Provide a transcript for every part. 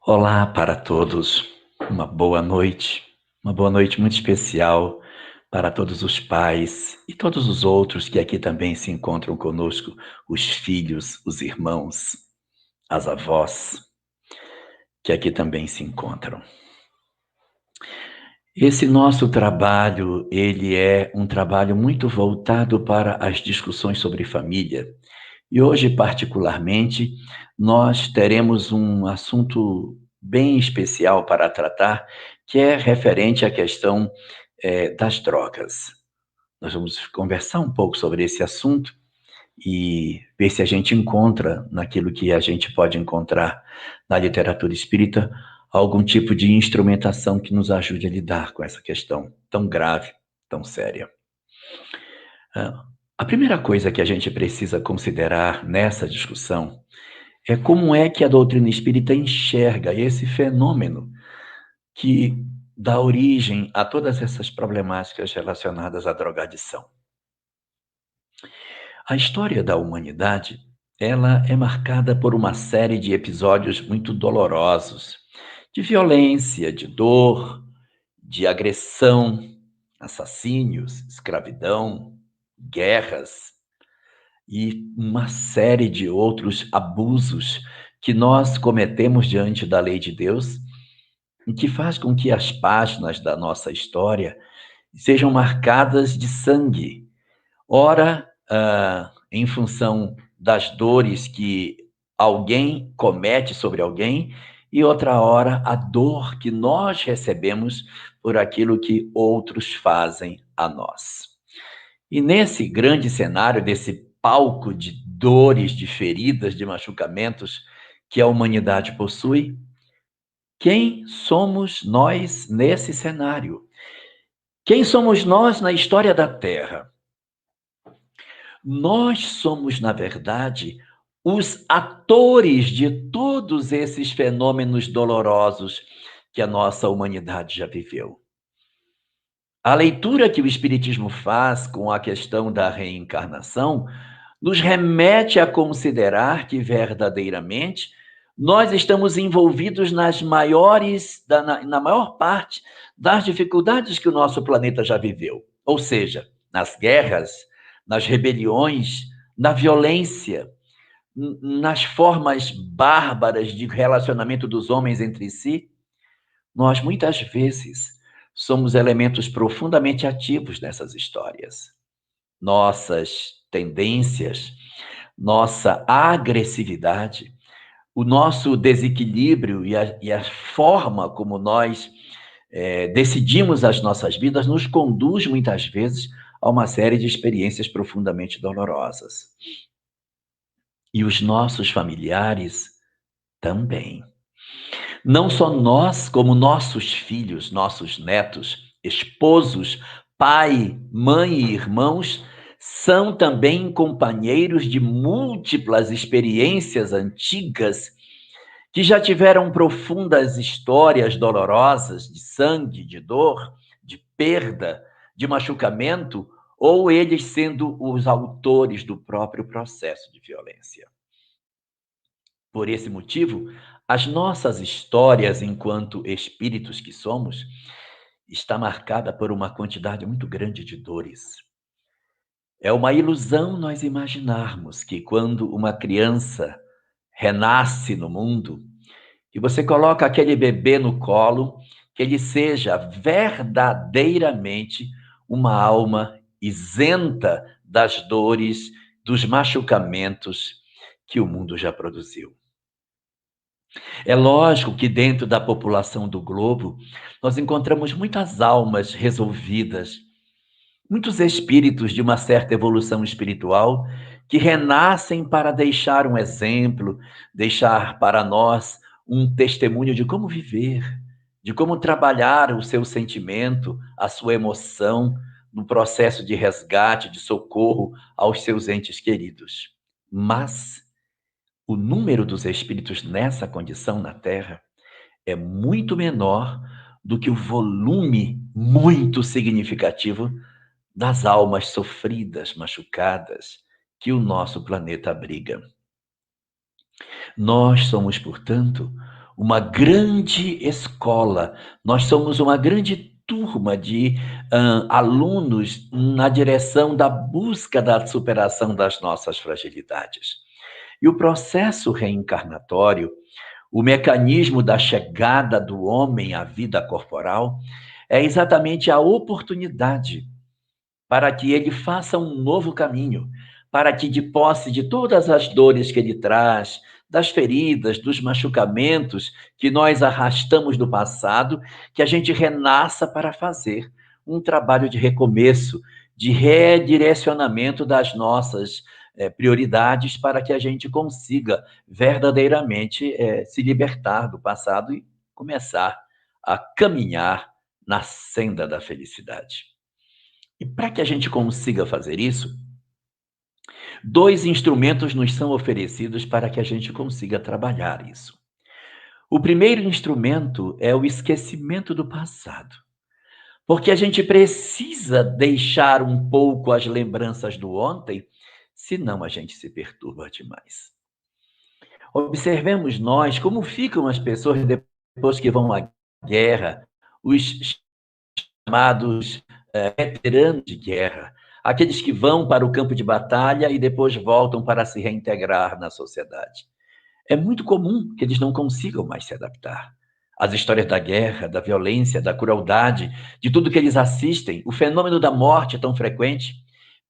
Olá para todos, uma boa noite muito especial para todos os pais e todos os outros que aqui também se encontram conosco, os filhos, os irmãos, as avós, que aqui também se encontram. Esse nosso trabalho, ele é um trabalho muito voltado para as discussões sobre família. E hoje, particularmente, nós teremos um assunto bem especial para tratar, que é referente à questão, das drogas. Nós vamos conversar um pouco sobre esse assunto e ver se a gente encontra, naquilo que a gente pode encontrar na literatura espírita, algum tipo de instrumentação que nos ajude a lidar com essa questão tão grave, tão séria. A primeira coisa que a gente precisa considerar nessa discussão é como é que a doutrina espírita enxerga esse fenômeno que dá origem a todas essas problemáticas relacionadas à drogadição. A história da humanidade, ela é marcada por uma série de episódios muito dolorosos, de violência, de dor, de agressão, assassínios, escravidão, guerras e uma série de outros abusos que nós cometemos diante da lei de Deus, e que faz com que as páginas da nossa história sejam marcadas de sangue. Ora, em função das dores que alguém comete sobre alguém, e outra hora a dor que nós recebemos por aquilo que outros fazem a nós. E nesse grande cenário, desse palco de dores, de feridas, de machucamentos que a humanidade possui, quem somos nós nesse cenário? Quem somos nós na história da Terra? Nós somos, na verdade, os atores de todos esses fenômenos dolorosos que a nossa humanidade já viveu. A leitura que o Espiritismo faz com a questão da reencarnação nos remete a considerar que, verdadeiramente, nós estamos envolvidos na maior parte das dificuldades que o nosso planeta já viveu. Ou seja, nas guerras, nas rebeliões, na violência, nas formas bárbaras de relacionamento dos homens entre si. Nós, muitas vezes, somos elementos profundamente ativos nessas histórias. Nossas tendências, nossa agressividade, o nosso desequilíbrio e a forma como nós decidimos as nossas vidas nos conduz, muitas vezes, a uma série de experiências profundamente dolorosas. E os nossos familiares também. Não só nós, como nossos filhos, nossos netos, esposos, pai, mãe e irmãos, são também companheiros de múltiplas experiências antigas que já tiveram profundas histórias dolorosas de sangue, de dor, de perda, de machucamento, ou eles sendo os autores do próprio processo de violência. Por esse motivo, as nossas histórias enquanto espíritos que somos está marcada por uma quantidade muito grande de dores. É uma ilusão nós imaginarmos que quando uma criança renasce no mundo, que você coloca aquele bebê no colo, que ele seja verdadeiramente uma alma isenta das dores, dos machucamentos que o mundo já produziu. É lógico que dentro da população do globo, nós encontramos muitas almas resolvidas, muitos espíritos de uma certa evolução espiritual que renascem para deixar um exemplo, deixar para nós um testemunho de como viver, de como trabalhar o seu sentimento, a sua emoção, no processo de resgate, de socorro aos seus entes queridos. Mas o número dos espíritos nessa condição na Terra é muito menor do que o volume muito significativo das almas sofridas, machucadas, que o nosso planeta abriga. Nós somos, portanto, uma grande escola, nós somos uma grande turma de alunos na direção da busca da superação das nossas fragilidades. E o processo reencarnatório, o mecanismo da chegada do homem à vida corporal, é exatamente a oportunidade para que ele faça um novo caminho, para que, de posse de todas as dores que ele traz, das feridas, dos machucamentos que nós arrastamos do passado, que a gente renasça para fazer um trabalho de recomeço, de redirecionamento das nossas prioridades, para que a gente consiga verdadeiramente se libertar do passado e começar a caminhar na senda da felicidade. E para que a gente consiga fazer isso, dois instrumentos nos são oferecidos para que a gente consiga trabalhar isso. O primeiro instrumento é o esquecimento do passado, porque a gente precisa deixar um pouco as lembranças do ontem, senão a gente se perturba demais. Observemos nós como ficam as pessoas depois que vão à guerra, os chamados veteranos de guerra, aqueles que vão para o campo de batalha e depois voltam para se reintegrar na sociedade. É muito comum que eles não consigam mais se adaptar. As histórias da guerra, da violência, da crueldade, de tudo que eles assistem, o fenômeno da morte tão frequente,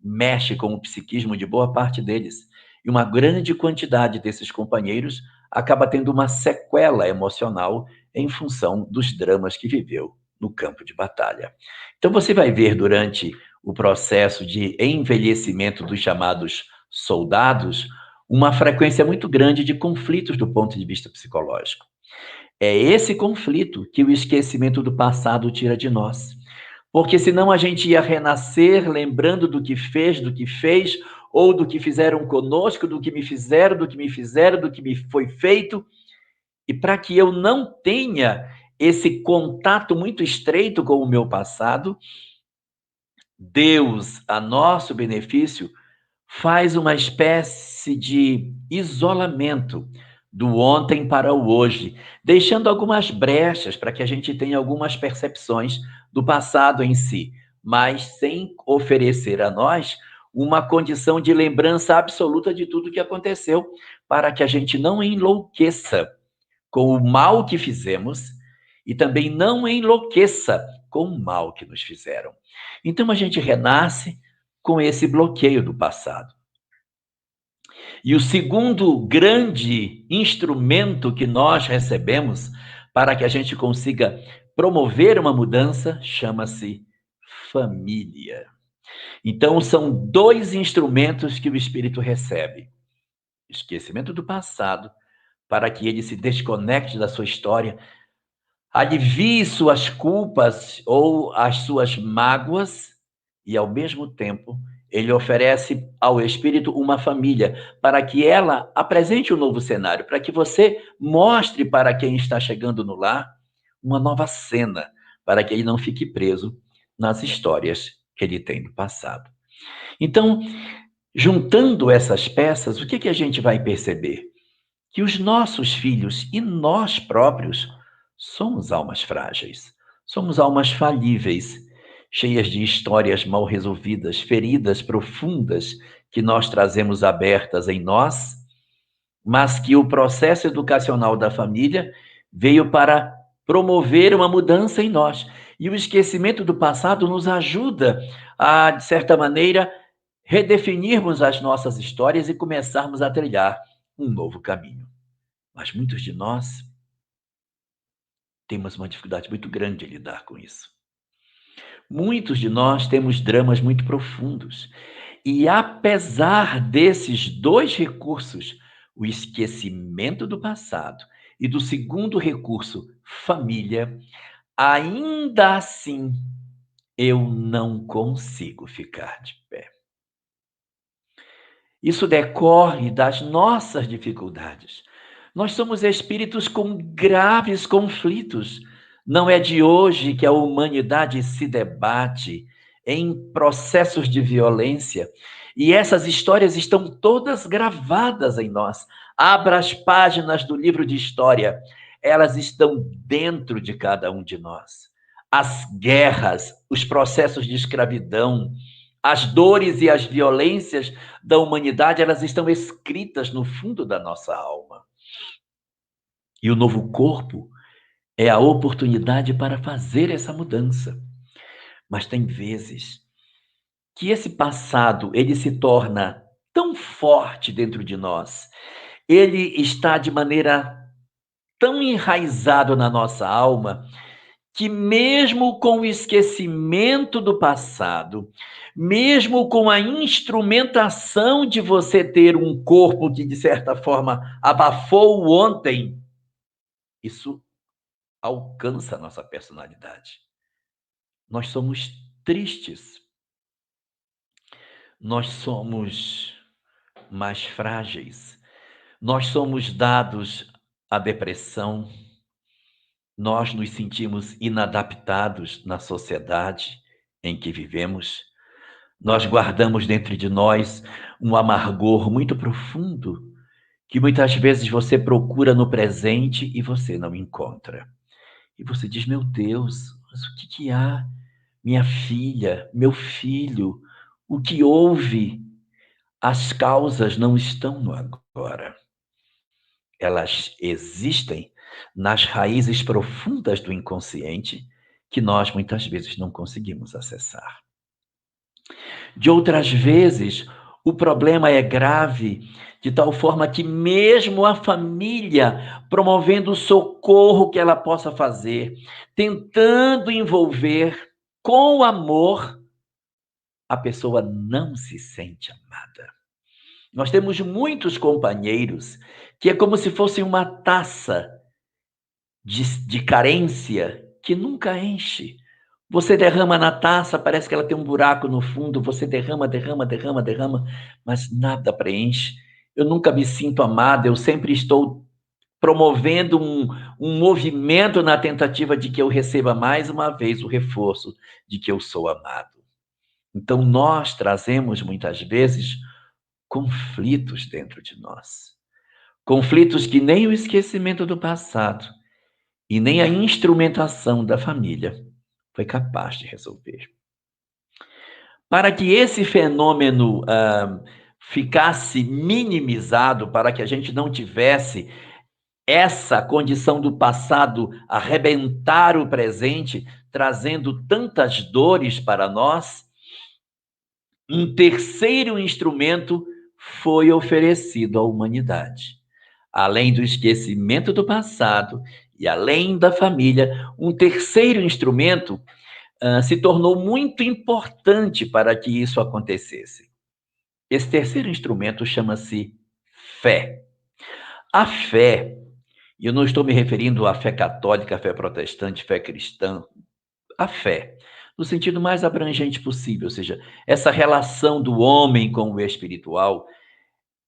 mexe com o psiquismo de boa parte deles. E uma grande quantidade desses companheiros acaba tendo uma sequela emocional em função dos dramas que viveu no campo de batalha. Então você vai ver durante o processo de envelhecimento dos chamados soldados uma frequência muito grande de conflitos do ponto de vista psicológico. É esse conflito que o esquecimento do passado tira de nós. Porque senão a gente ia renascer lembrando do que fez, ou do que fizeram conosco, do que me fizeram, do que me fizeram, do que me foi feito. E para que eu não tenha esse contato muito estreito com o meu passado, Deus, a nosso benefício, faz uma espécie de isolamento do ontem para o hoje, deixando algumas brechas para que a gente tenha algumas percepções do passado em si, mas sem oferecer a nós uma condição de lembrança absoluta de tudo que aconteceu, para que a gente não enlouqueça com o mal que fizemos e também não enlouqueça com o mal que nos fizeram. Então a gente renasce com esse bloqueio do passado. E o segundo grande instrumento que nós recebemos para que a gente consiga promover uma mudança chama-se família. Então são dois instrumentos que o espírito recebe: esquecimento do passado, para que ele se desconecte da sua história, alivie suas culpas ou as suas mágoas, e ao mesmo tempo ele oferece ao espírito uma família para que ela apresente um novo cenário, para que você mostre para quem está chegando no lar uma nova cena, para que ele não fique preso nas histórias que ele tem do passado. Então, juntando essas peças, o que a gente vai perceber? Que os nossos filhos e nós próprios somos almas frágeis, somos almas falíveis, cheias de histórias mal resolvidas, feridas profundas que nós trazemos abertas em nós, mas que o processo educacional da família veio para promover uma mudança em nós. E o esquecimento do passado nos ajuda a, de certa maneira, redefinirmos as nossas histórias e começarmos a trilhar um novo caminho. Mas muitos de nós temos uma dificuldade muito grande de lidar com isso. Muitos de nós temos dramas muito profundos. E apesar desses dois recursos, o esquecimento do passado e do segundo recurso, família, ainda assim eu não consigo ficar de pé. Isso decorre das nossas dificuldades. Nós somos espíritos com graves conflitos. Não é de hoje que a humanidade se debate em processos de violência. E essas histórias estão todas gravadas em nós. Abra as páginas do livro de história. elas estão dentro de cada um de nós. As guerras, os processos de escravidão, as dores e as violências da humanidade, elas estão escritas no fundo da nossa alma. E o novo corpo é a oportunidade para fazer essa mudança. Mas tem vezes que esse passado, ele se torna tão forte dentro de nós, ele está de maneira tão enraizado na nossa alma, que mesmo com o esquecimento do passado, mesmo com a instrumentação de você ter um corpo que, de certa forma, abafou o ontem, isso alcança a nossa personalidade. Nós somos tristes, nós somos mais frágeis, nós somos dados à depressão, nós nos sentimos inadaptados na sociedade em que vivemos, nós guardamos dentro de nós um amargor muito profundo, que muitas vezes você procura no presente e você não encontra. E você diz: meu Deus, mas o que que há? Minha filha, meu filho, o que houve? As causas não estão no agora. Elas existem nas raízes profundas do inconsciente que nós muitas vezes não conseguimos acessar. De outras vezes, o problema é grave de tal forma que mesmo a família promovendo o socorro que ela possa fazer, tentando envolver com amor, a pessoa não se sente amada. Nós temos muitos companheiros que é como se fosse uma taça de carência que nunca enche. Você derrama na taça, parece que ela tem um buraco no fundo, você derrama, mas nada preenche. Eu nunca me sinto amada, eu sempre estou promovendo um movimento na tentativa de que eu receba mais uma vez o reforço de que eu sou amado. Então, nós trazemos muitas vezes conflitos dentro de nós. Conflitos que nem o esquecimento do passado e nem a instrumentação da família foi capaz de resolver. Para que esse fenômeno ficasse minimizado, para que a gente não tivesse essa condição do passado arrebentar o presente, trazendo tantas dores para nós, um terceiro instrumento foi oferecido à humanidade. Além do esquecimento do passado e além da família, um terceiro instrumento se tornou muito importante para que isso acontecesse. Esse terceiro instrumento chama-se fé. A fé, e eu não estou me referindo à fé católica, à fé protestante, fé cristã, a fé, no sentido mais abrangente possível, ou seja, essa relação do homem com o espiritual,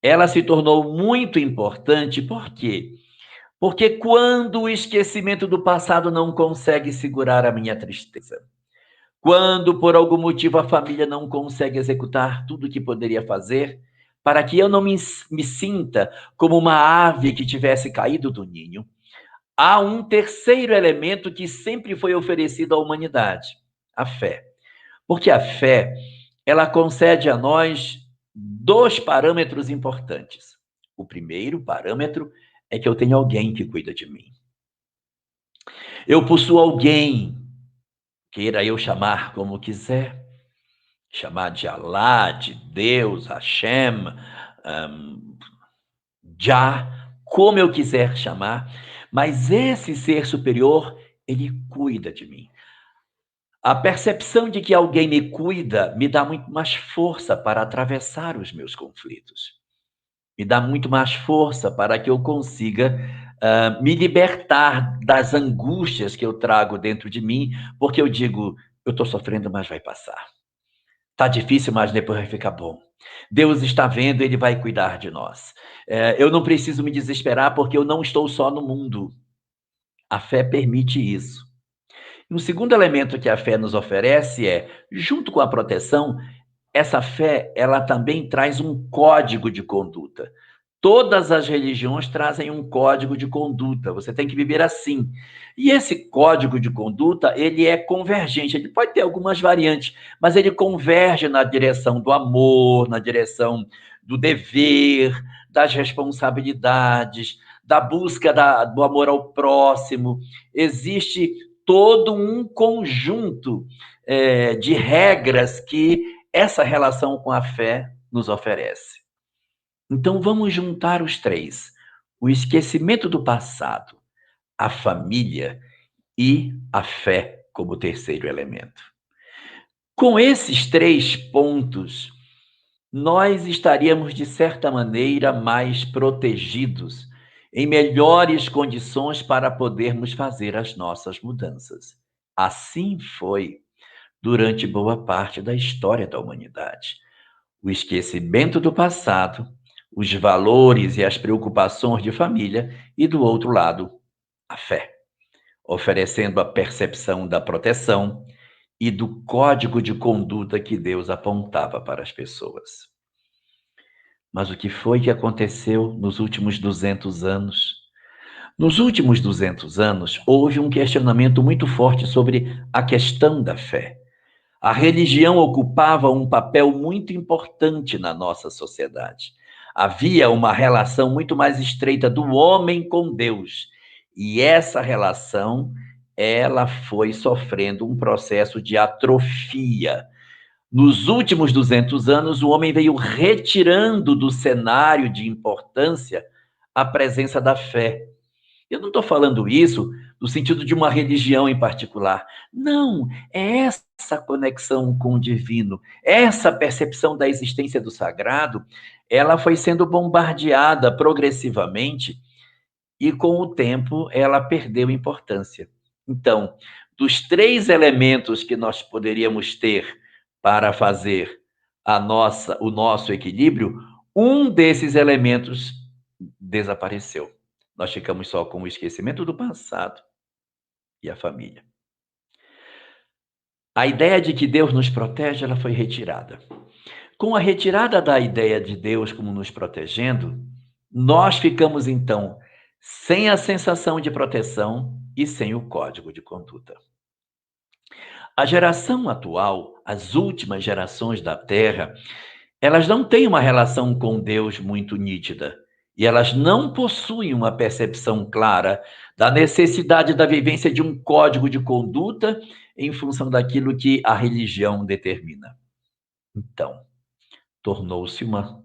ela se tornou muito importante, por quê? Porque quando o esquecimento do passado não consegue segurar a minha tristeza, quando por algum motivo a família não consegue executar tudo o que poderia fazer, para que eu não me sinta como uma ave que tivesse caído do ninho, há um terceiro elemento que sempre foi oferecido à humanidade, a fé. Porque a fé, ela concede a nós dois parâmetros importantes. O primeiro parâmetro é que eu tenho alguém que cuida de mim. Eu possuo alguém, queira eu chamar como quiser, chamar de Alá, de Deus, Hashem, Jah, como eu quiser chamar, mas esse ser superior, ele cuida de mim. A percepção de que alguém me cuida me dá muito mais força para atravessar os meus conflitos. Me dá muito mais força para que eu consiga me libertar das angústias que eu trago dentro de mim, porque eu digo, eu estou sofrendo, mas vai passar. Está difícil, mas depois vai ficar bom. Deus está vendo, Ele vai cuidar de nós. Eu não preciso me desesperar, porque eu não estou só no mundo. A fé permite isso. Um segundo elemento que a fé nos oferece é, junto com a proteção, essa fé, ela também traz um código de conduta. Todas as religiões trazem um código de conduta, você tem que viver assim. E esse código de conduta, ele é convergente, ele pode ter algumas variantes, mas ele converge na direção do amor, na direção do dever, das responsabilidades, da busca do amor ao próximo. Existe todo um conjunto de regras que essa relação com a fé nos oferece. Então vamos juntar os três: o esquecimento do passado, a família e a fé como terceiro elemento. Com esses três pontos, nós estaríamos, de certa maneira, mais protegidos, em melhores condições para podermos fazer as nossas mudanças. Assim foi durante boa parte da história da humanidade. O esquecimento do passado, os valores e as preocupações de família, e do outro lado, a fé, oferecendo a percepção da proteção e do código de conduta que Deus apontava para as pessoas. Mas o que foi que aconteceu nos últimos 200 anos? Nos últimos 200 anos, houve um questionamento muito forte sobre a questão da fé. A religião ocupava um papel muito importante na nossa sociedade. Havia uma relação muito mais estreita do homem com Deus. E essa relação, ela foi sofrendo um processo de atrofia. Nos últimos 200 anos, o homem veio retirando do cenário de importância a presença da fé. Eu não estou falando isso no sentido de uma religião em particular. Não, é essa conexão com o divino, essa percepção da existência do sagrado, ela foi sendo bombardeada progressivamente e, com o tempo, ela perdeu importância. Então, dos três elementos que nós poderíamos ter para fazer o nosso equilíbrio, um desses elementos desapareceu. Nós ficamos só com o esquecimento do passado e a família. A ideia de que Deus nos protege, ela foi retirada. Com a retirada da ideia de Deus como nos protegendo, nós ficamos então sem a sensação de proteção e sem o código de conduta. A geração atual, as últimas gerações da Terra, elas não têm uma relação com Deus muito nítida. E elas não possuem uma percepção clara da necessidade da vivência de um código de conduta em função daquilo que a religião determina. Então, tornou-se uma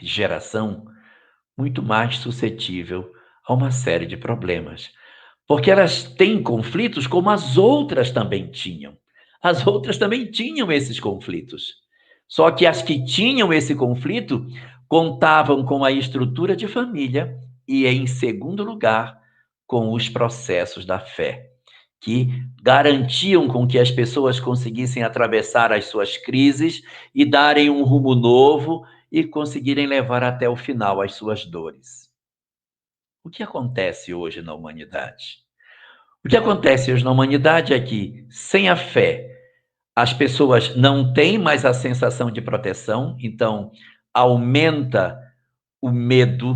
geração muito mais suscetível a uma série de problemas. Porque elas têm conflitos como as outras também tinham. As outras também tinham esses conflitos. Só que as que tinham esse conflito contavam com a estrutura de família e, em segundo lugar, com os processos da fé, que garantiam com que as pessoas conseguissem atravessar as suas crises e darem um rumo novo e conseguirem levar até o final as suas dores. O que acontece hoje na humanidade? O que acontece hoje na humanidade é que, sem a fé, as pessoas não têm mais a sensação de proteção, então aumenta o medo,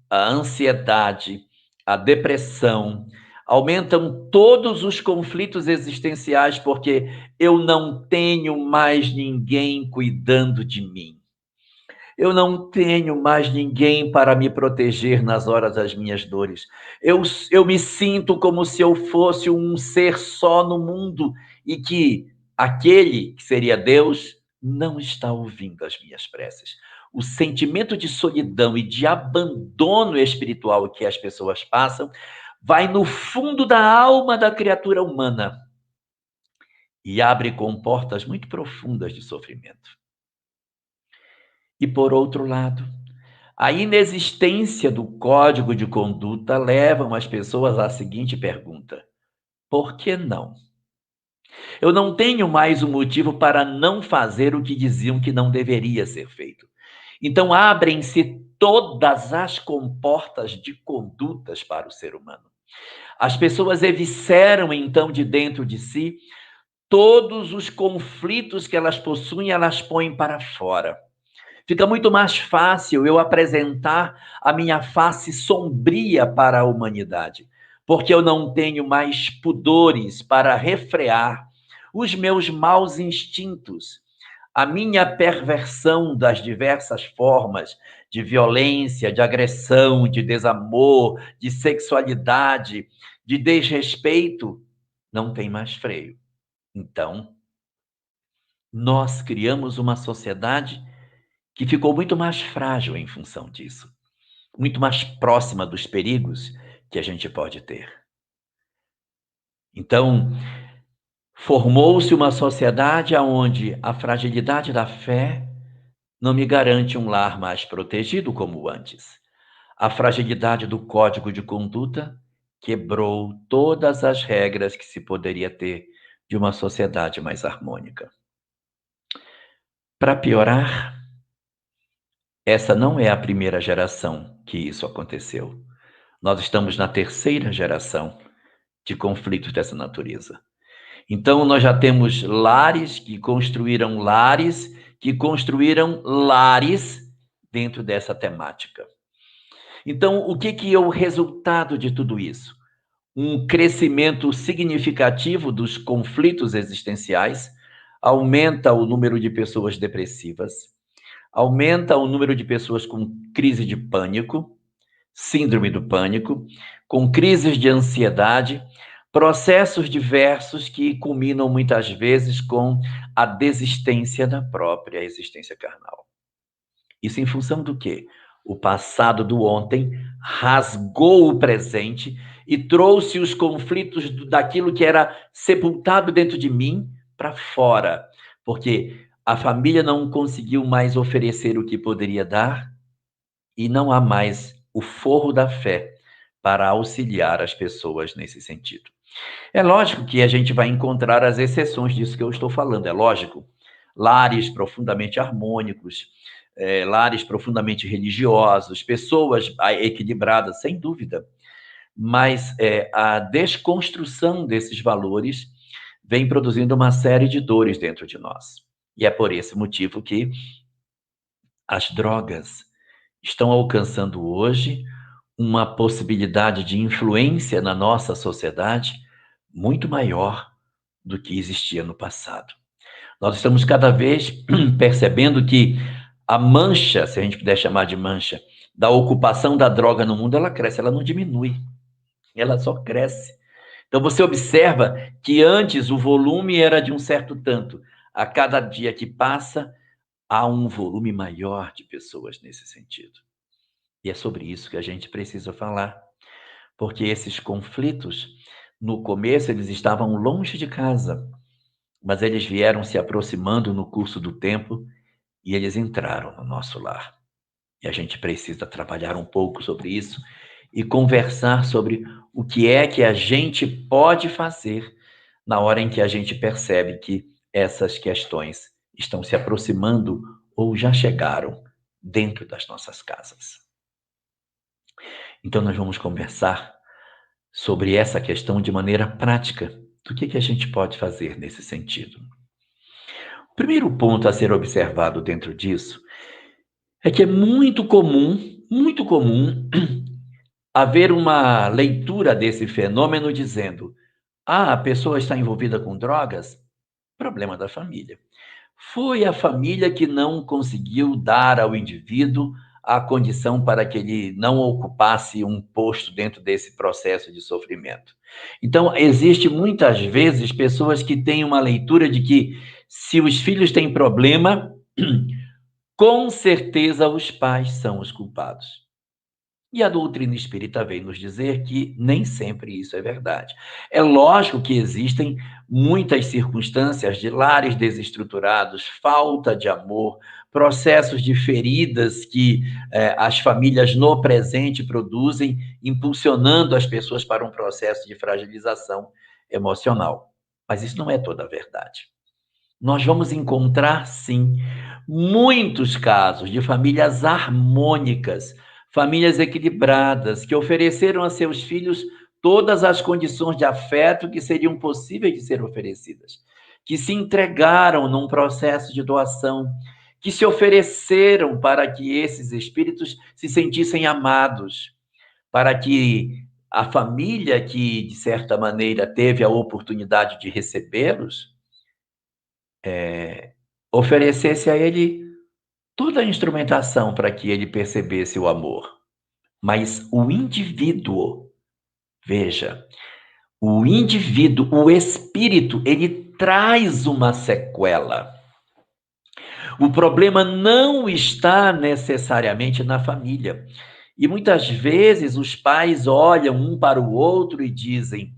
a ansiedade, a depressão, aumentam todos os conflitos existenciais, porque eu não tenho mais ninguém cuidando de mim. Eu não tenho mais ninguém para me proteger nas horas das minhas dores. Eu me sinto como se eu fosse um ser só no mundo e que aquele que seria Deus não está ouvindo as minhas preces. O sentimento de solidão e de abandono espiritual que as pessoas passam vai no fundo da alma da criatura humana e abre comportas muito profundas de sofrimento. E, por outro lado, a inexistência do código de conduta leva as pessoas à seguinte pergunta: por que não? Eu não tenho mais um motivo para não fazer o que diziam que não deveria ser feito. Então, abrem-se todas as comportas de condutas para o ser humano. As pessoas evisceram, então, de dentro de si todos os conflitos que elas possuem, elas põem para fora. Fica muito mais fácil eu apresentar a minha face sombria para a humanidade, porque eu não tenho mais pudores para refrear os meus maus instintos, a minha perversão das diversas formas de violência, de agressão, de desamor, de sexualidade, de desrespeito, não tem mais freio. Então, nós criamos uma sociedade que ficou muito mais frágil em função disso, muito mais próxima dos perigos que a gente pode ter. Então, formou-se uma sociedade onde a fragilidade da fé não me garante um lar mais protegido como antes. A fragilidade do código de conduta quebrou todas as regras que se poderia ter de uma sociedade mais harmônica. Para piorar, essa não é a primeira geração que isso aconteceu. Nós estamos na terceira geração de conflitos dessa natureza. Então, nós já temos lares que construíram lares dentro dessa temática. Então, o que é o resultado de tudo isso? Um crescimento significativo dos conflitos existenciais, aumenta o número de pessoas depressivas, aumenta o número de pessoas com crise de pânico, síndrome do pânico, com crises de ansiedade, processos diversos que culminam muitas vezes com a desistência da própria existência carnal. Isso em função do quê? O passado do ontem rasgou o presente e trouxe os conflitos daquilo que era sepultado dentro de mim para fora, porque a família não conseguiu mais oferecer o que poderia dar e não há mais o forro da fé para auxiliar as pessoas nesse sentido. É lógico que a gente vai encontrar as exceções disso que eu estou falando, é lógico. Lares profundamente harmônicos, lares profundamente religiosos, pessoas equilibradas, sem dúvida. Mas a desconstrução desses valores vem produzindo uma série de dores dentro de nós. E é por esse motivo que as drogas estão alcançando hoje uma possibilidade de influência na nossa sociedade muito maior do que existia no passado. Nós estamos cada vez percebendo que a mancha, se a gente puder chamar de mancha, da ocupação da droga no mundo, ela cresce, ela não diminui, ela só cresce. Então você observa que antes o volume era de um certo tanto, a cada dia que passa, há um volume maior de pessoas nesse sentido. E é sobre isso que a gente precisa falar, porque esses conflitos, no começo, eles estavam longe de casa, mas eles vieram se aproximando no curso do tempo e eles entraram no nosso lar. E a gente precisa trabalhar um pouco sobre isso e conversar sobre o que é que a gente pode fazer na hora em que a gente percebe que essas questões estão se aproximando ou já chegaram dentro das nossas casas. Então, nós vamos conversar sobre essa questão de maneira prática. Do que a gente pode fazer nesse sentido? O primeiro ponto a ser observado dentro disso é que é muito comum, haver uma leitura desse fenômeno dizendo: a pessoa está envolvida com drogas, problema da família. Foi a família que não conseguiu dar ao indivíduo a condição para que ele não ocupasse um posto dentro desse processo de sofrimento. Então, existe muitas vezes pessoas que têm uma leitura de que se os filhos têm problema, com certeza os pais são os culpados. E a doutrina espírita vem nos dizer que nem sempre isso é verdade. É lógico que existem muitas circunstâncias de lares desestruturados, falta de amor, processos de feridas que as famílias no presente produzem, impulsionando as pessoas para um processo de fragilização emocional. Mas isso não é toda a verdade. Nós vamos encontrar, sim, muitos casos de famílias harmônicas, famílias equilibradas, que ofereceram a seus filhos todas as condições de afeto que seriam possíveis de ser oferecidas, que se entregaram num processo de doação, que se ofereceram para que esses espíritos se sentissem amados, para que a família que, de certa maneira, teve a oportunidade de recebê-los, oferecesse a ele toda a instrumentação para que ele percebesse o amor. Mas o indivíduo, veja, o indivíduo, o espírito, ele traz uma sequela. O problema não está necessariamente na família. E muitas vezes os pais olham um para o outro e dizem: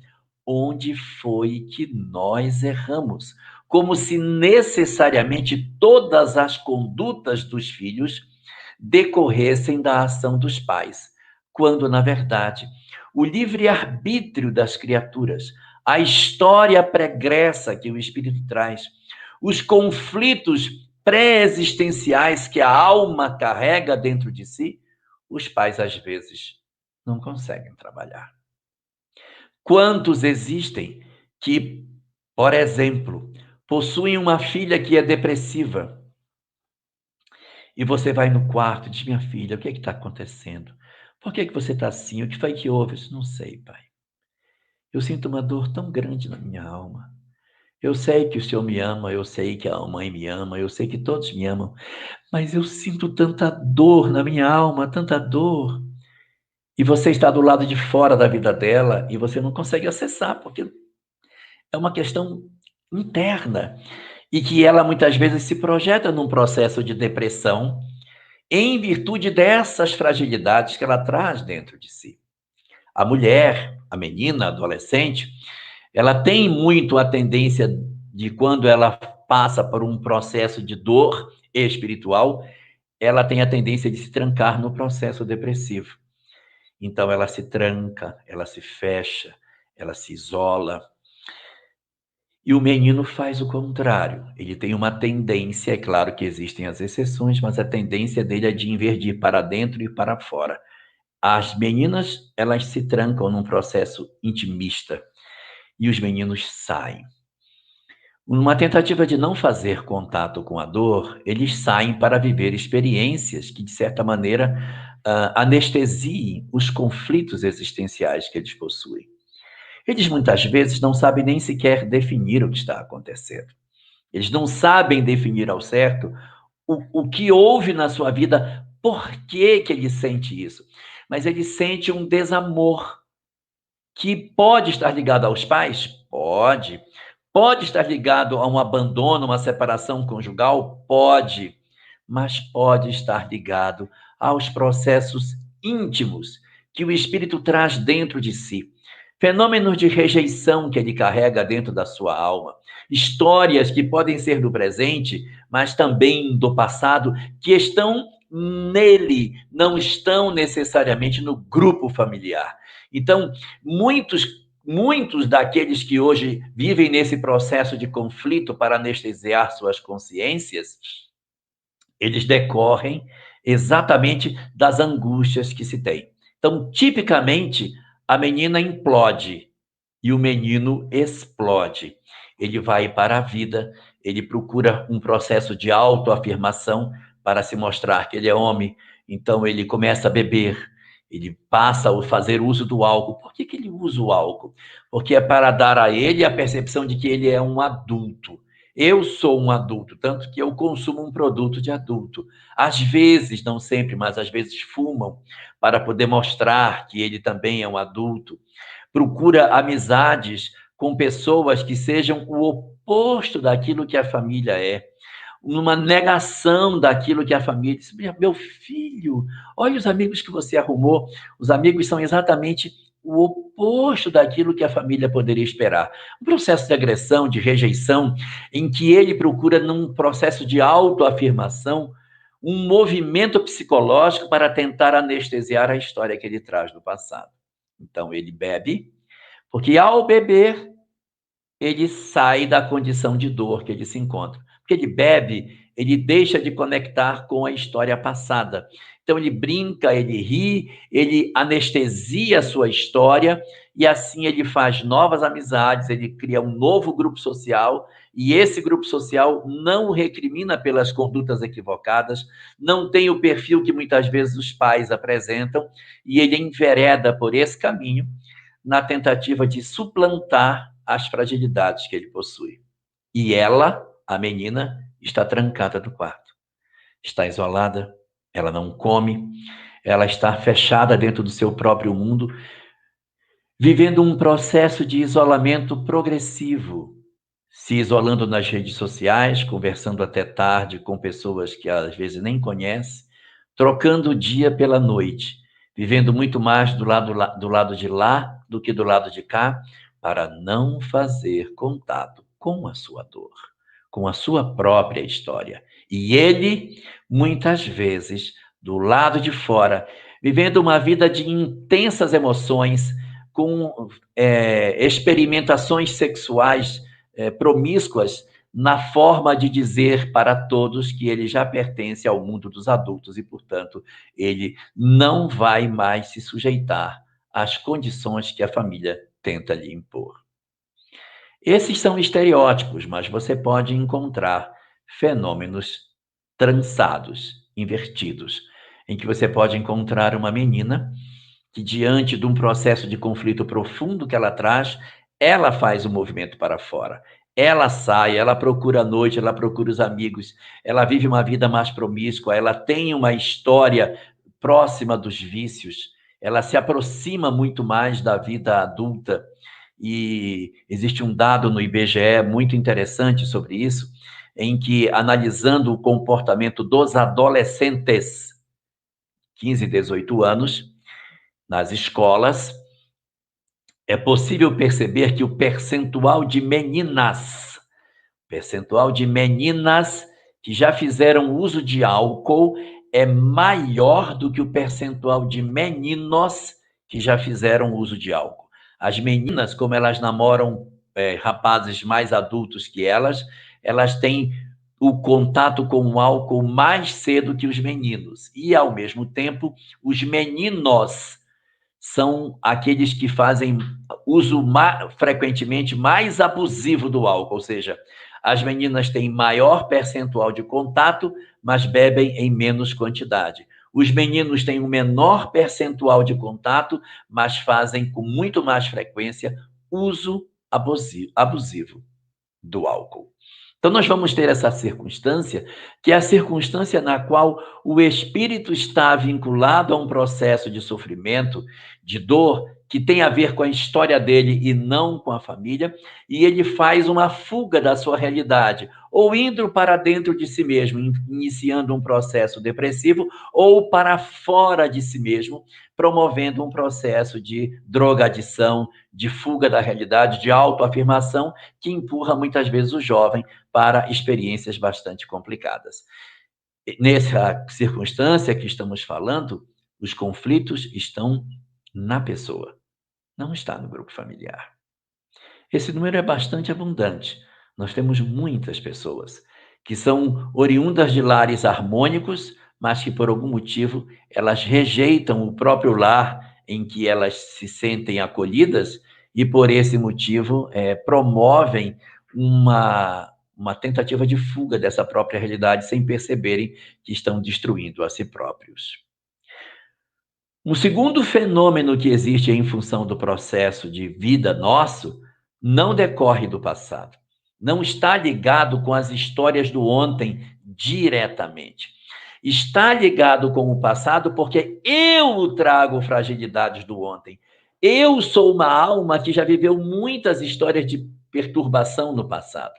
onde foi que nós erramos? Como se necessariamente todas as condutas dos filhos decorressem da ação dos pais, quando, na verdade, o livre-arbítrio das criaturas, a história pregressa que o espírito traz, os conflitos pré-existenciais que a alma carrega dentro de si, os pais às vezes não conseguem trabalhar. Quantos existem que, por exemplo, possuem uma filha que é depressiva e você vai no quarto e diz: minha filha, o que está acontecendo? Por que você está assim? O que foi que houve? Eu disse: não sei, pai. Eu sinto uma dor tão grande na minha alma. Eu sei que o Senhor me ama, eu sei que a mãe me ama, eu sei que todos me amam, mas eu sinto tanta dor na minha alma, tanta dor. E você está do lado de fora da vida dela e você não consegue acessar, porque é uma questão interna. E que ela muitas vezes se projeta num processo de depressão em virtude dessas fragilidades que ela traz dentro de si. A mulher, a menina, a adolescente, ela tem muito a tendência de, quando ela passa por um processo de dor espiritual, ela tem a tendência de se trancar no processo depressivo. Então ela se tranca, ela se fecha, ela se isola. E o menino faz o contrário. Ele tem uma tendência, é claro que existem as exceções, mas a tendência dele é de invertir para dentro e para fora. As meninas, elas se trancam num processo intimista e os meninos saem. Numa tentativa de não fazer contato com a dor, eles saem para viver experiências que, de certa maneira, anestesiem os conflitos existenciais que eles possuem. Eles muitas vezes não sabem nem sequer definir o que está acontecendo. Eles não sabem definir ao certo o que houve na sua vida, por que ele sente isso. Mas ele sente um desamor que pode estar ligado aos pais? Pode. Pode estar ligado a um abandono, uma separação conjugal? Pode. Mas pode estar ligado aos processos íntimos que o espírito traz dentro de si. Fenômenos de rejeição que ele carrega dentro da sua alma. Histórias que podem ser do presente, mas também do passado, que estão nele, não estão necessariamente no grupo familiar. Então, muitos daqueles que hoje vivem nesse processo de conflito para anestesiar suas consciências, eles decorrem exatamente das angústias que se tem. Então, tipicamente, a menina implode e o menino explode. Ele vai para a vida, ele procura um processo de autoafirmação para se mostrar que ele é homem, então ele começa a beber, ele passa a fazer uso do álcool. Por que ele usa o álcool? Porque é para dar a ele a percepção de que ele é um adulto. Eu sou um adulto, tanto que eu consumo um produto de adulto. Às vezes, não sempre, mas às vezes fumam para poder mostrar que ele também é um adulto. Procura amizades com pessoas que sejam o oposto daquilo que a família é. Numa negação daquilo que a família diz: meu filho, olha os amigos que você arrumou. Os amigos são exatamente o oposto daquilo que a família poderia esperar. Um processo de agressão, de rejeição, em que ele procura, num processo de autoafirmação, um movimento psicológico para tentar anestesiar a história que ele traz do passado. Então, ele bebe, porque ao beber, ele sai da condição de dor que ele se encontra. Porque ele bebe ele deixa de conectar com a história passada. Então, ele brinca, ele ri, ele anestesia a sua história, e assim ele faz novas amizades, ele cria um novo grupo social, e esse grupo social não o recrimina pelas condutas equivocadas, não tem o perfil que muitas vezes os pais apresentam, e ele envereda por esse caminho na tentativa de suplantar as fragilidades que ele possui. E ela, a menina, está trancada no quarto. Está isolada, ela não come, ela está fechada dentro do seu próprio mundo, vivendo um processo de isolamento progressivo, se isolando nas redes sociais, conversando até tarde com pessoas que às vezes nem conhece, trocando o dia pela noite, vivendo muito mais do lado de lá do que do lado de cá, para não fazer contato com a sua dor, com a sua própria história. E ele, muitas vezes, do lado de fora, vivendo uma vida de intensas emoções, com experimentações sexuais promíscuas, na forma de dizer para todos que ele já pertence ao mundo dos adultos e, portanto, ele não vai mais se sujeitar às condições que a família tenta lhe impor. Esses são estereótipos, mas você pode encontrar fenômenos trançados, invertidos, em que você pode encontrar uma menina que, diante de um processo de conflito profundo que ela traz, ela faz o movimento para fora. Ela sai, ela procura a noite, ela procura os amigos, ela vive uma vida mais promíscua, ela tem uma história próxima dos vícios, ela se aproxima muito mais da vida adulta. E existe um dado no IBGE muito interessante sobre isso, em que, analisando o comportamento dos adolescentes, 15 e 18 anos, nas escolas, é possível perceber que o percentual de meninas que já fizeram uso de álcool é maior do que o percentual de meninos que já fizeram uso de álcool. As meninas, como elas namoram rapazes mais adultos que elas têm o contato com o álcool mais cedo que os meninos. E, ao mesmo tempo, os meninos são aqueles que fazem uso frequentemente mais abusivo do álcool, ou seja, as meninas têm maior percentual de contato, mas bebem em menos quantidade. Os meninos têm um menor percentual de contato, mas fazem com muito mais frequência uso abusivo do álcool. Então, nós vamos ter essa circunstância, que é a circunstância na qual o espírito está vinculado a um processo de sofrimento, de dor, que tem a ver com a história dele e não com a família, e ele faz uma fuga da sua realidade, ou indo para dentro de si mesmo, iniciando um processo depressivo, ou para fora de si mesmo, promovendo um processo de drogadição, de fuga da realidade, de autoafirmação, que empurra muitas vezes o jovem para experiências bastante complicadas. Nessa circunstância que estamos falando, os conflitos estão na pessoa, não está no grupo familiar. Esse número é bastante abundante. Nós temos muitas pessoas que são oriundas de lares harmônicos, mas que, por algum motivo, elas rejeitam o próprio lar em que elas se sentem acolhidas e, por esse motivo, promovem uma tentativa de fuga dessa própria realidade sem perceberem que estão destruindo a si próprios. Um segundo fenômeno que existe em função do processo de vida nosso não decorre do passado, não está ligado com as histórias do ontem diretamente. Está ligado com o passado porque eu trago fragilidades do ontem. Eu sou uma alma que já viveu muitas histórias de perturbação no passado.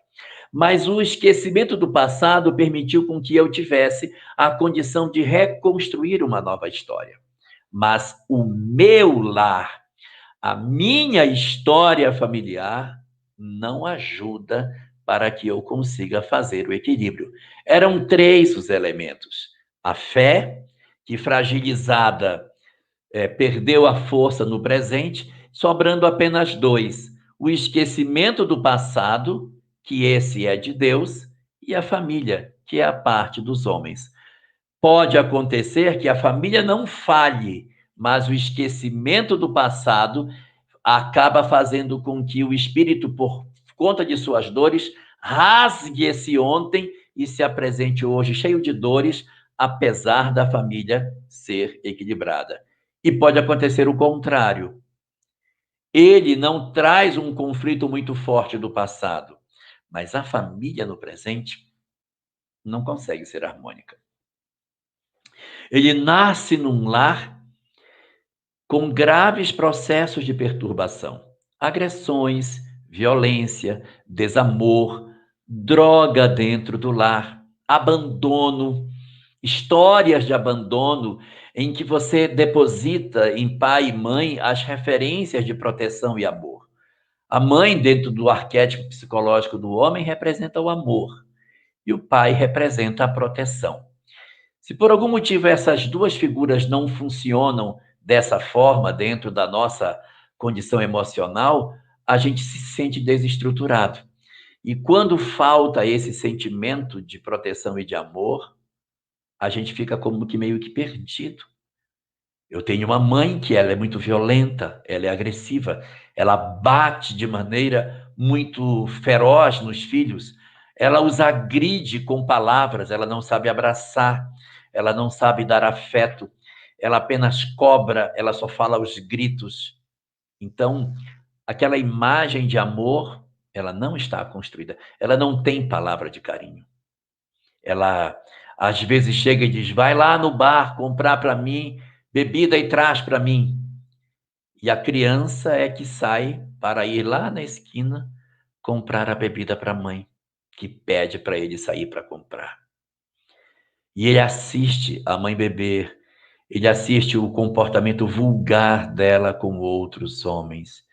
Mas o esquecimento do passado permitiu com que eu tivesse a condição de reconstruir uma nova história. Mas o meu lar, a minha história familiar, não ajuda para que eu consiga fazer o equilíbrio. Eram 3 os elementos. A fé, que fragilizada, perdeu a força no presente, sobrando apenas 2. O esquecimento do passado, que esse é de Deus, e a família, que é a parte dos homens. Pode acontecer que a família não falhe, mas o esquecimento do passado acaba fazendo com que o espírito, por conta de suas dores, rasgue esse ontem e se apresente hoje cheio de dores, apesar da família ser equilibrada. E pode acontecer o contrário. Ele não traz um conflito muito forte do passado, mas a família no presente não consegue ser harmônica. Ele nasce num lar com graves processos de perturbação, agressões, violência, desamor, droga dentro do lar, abandono, histórias de abandono em que você deposita em pai e mãe as referências de proteção e amor. A mãe, dentro do arquétipo psicológico do homem, representa o amor e o pai representa a proteção. Se por algum motivo essas duas figuras não funcionam dessa forma dentro da nossa condição emocional, a gente se sente desestruturado. E quando falta esse sentimento de proteção e de amor, a gente fica como que meio que perdido. Eu tenho uma mãe que ela é muito violenta, ela é agressiva, ela bate de maneira muito feroz nos filhos, ela os agride com palavras, ela não sabe abraçar, ela não sabe dar afeto, ela apenas cobra, ela só fala aos gritos. Então, aquela imagem de amor, ela não está construída, ela não tem palavra de carinho. Ela às vezes chega e diz: vai lá no bar comprar para mim bebida e traz para mim. E a criança é que sai para ir lá na esquina comprar a bebida para a mãe, que pede para ele sair para comprar. E ele assiste a mãe beber, ele assiste o comportamento vulgar dela com outros homens.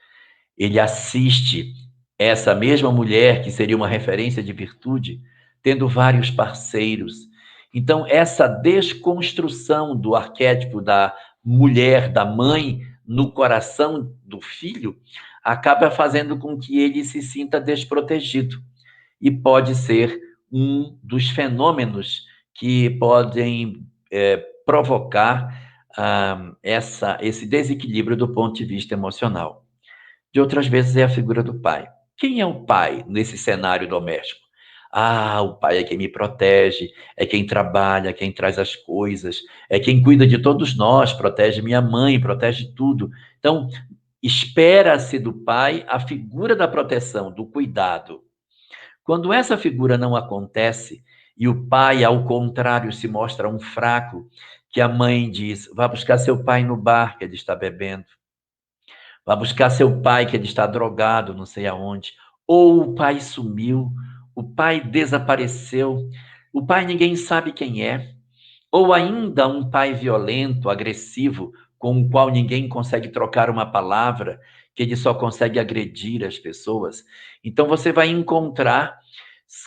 Ele assiste essa mesma mulher, que seria uma referência de virtude, tendo vários parceiros. Então, essa desconstrução do arquétipo da mulher, da mãe, no coração do filho, acaba fazendo com que ele se sinta desprotegido. E pode ser um dos fenômenos que podem provocar esse desequilíbrio do ponto de vista emocional. De outras vezes é a figura do pai. Quem é o pai nesse cenário doméstico? Ah, o pai é quem me protege, é quem trabalha, quem traz as coisas, é quem cuida de todos nós, protege minha mãe, protege tudo. Então, espera-se do pai a figura da proteção, do cuidado. Quando essa figura não acontece e o pai, ao contrário, se mostra um fraco, que a mãe diz: vá buscar seu pai no bar que ele está bebendo. Vai buscar seu pai, que ele está drogado, não sei aonde. Ou o pai sumiu, o pai desapareceu, o pai ninguém sabe quem é. Ou ainda um pai violento, agressivo, com o qual ninguém consegue trocar uma palavra, que ele só consegue agredir as pessoas. Então você vai encontrar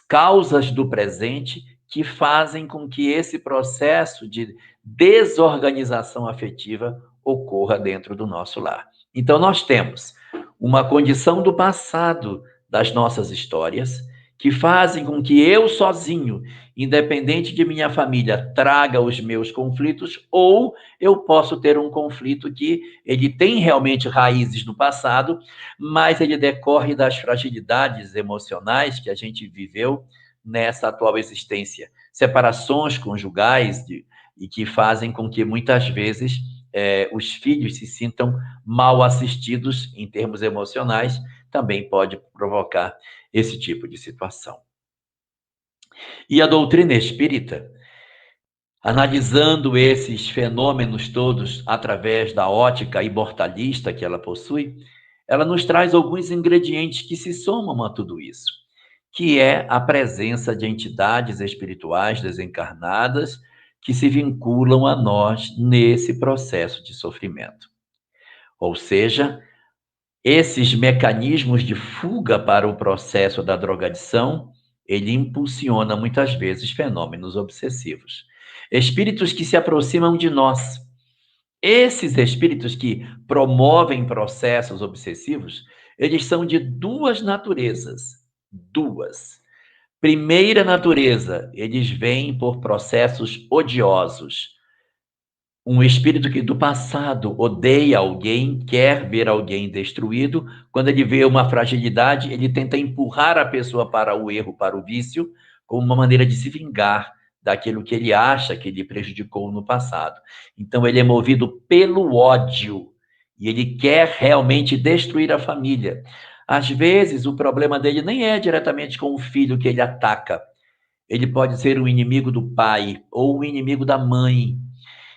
causas do presente que fazem com que esse processo de desorganização afetiva ocorra dentro do nosso lar. Então, nós temos uma condição do passado das nossas histórias que fazem com que eu sozinho, independente de minha família, traga os meus conflitos, ou eu posso ter um conflito que ele tem realmente raízes no passado, mas ele decorre das fragilidades emocionais que a gente viveu nessa atual existência. Separações conjugais e que fazem com que muitas vezes os filhos se sintam mal assistidos em termos emocionais, também pode provocar esse tipo de situação. E a doutrina espírita, analisando esses fenômenos todos através da ótica imortalista que ela possui, ela nos traz alguns ingredientes que se somam a tudo isso, que é a presença de entidades espirituais desencarnadas que se vinculam a nós nesse processo de sofrimento. Ou seja, esses mecanismos de fuga para o processo da drogadição, ele impulsiona muitas vezes fenômenos obsessivos. Espíritos que se aproximam de nós. Esses espíritos que promovem processos obsessivos, eles são de duas naturezas. Duas. Primeira natureza, eles vêm por processos odiosos. Um espírito que do passado odeia alguém, quer ver alguém destruído. Quando ele vê uma fragilidade, ele tenta empurrar a pessoa para o erro, para o vício, como uma maneira de se vingar daquilo que ele acha que lhe prejudicou no passado. Então, ele é movido pelo ódio e ele quer realmente destruir a família. Às vezes, o problema dele nem é diretamente com o filho que ele ataca. Ele pode ser um inimigo do pai ou um inimigo da mãe.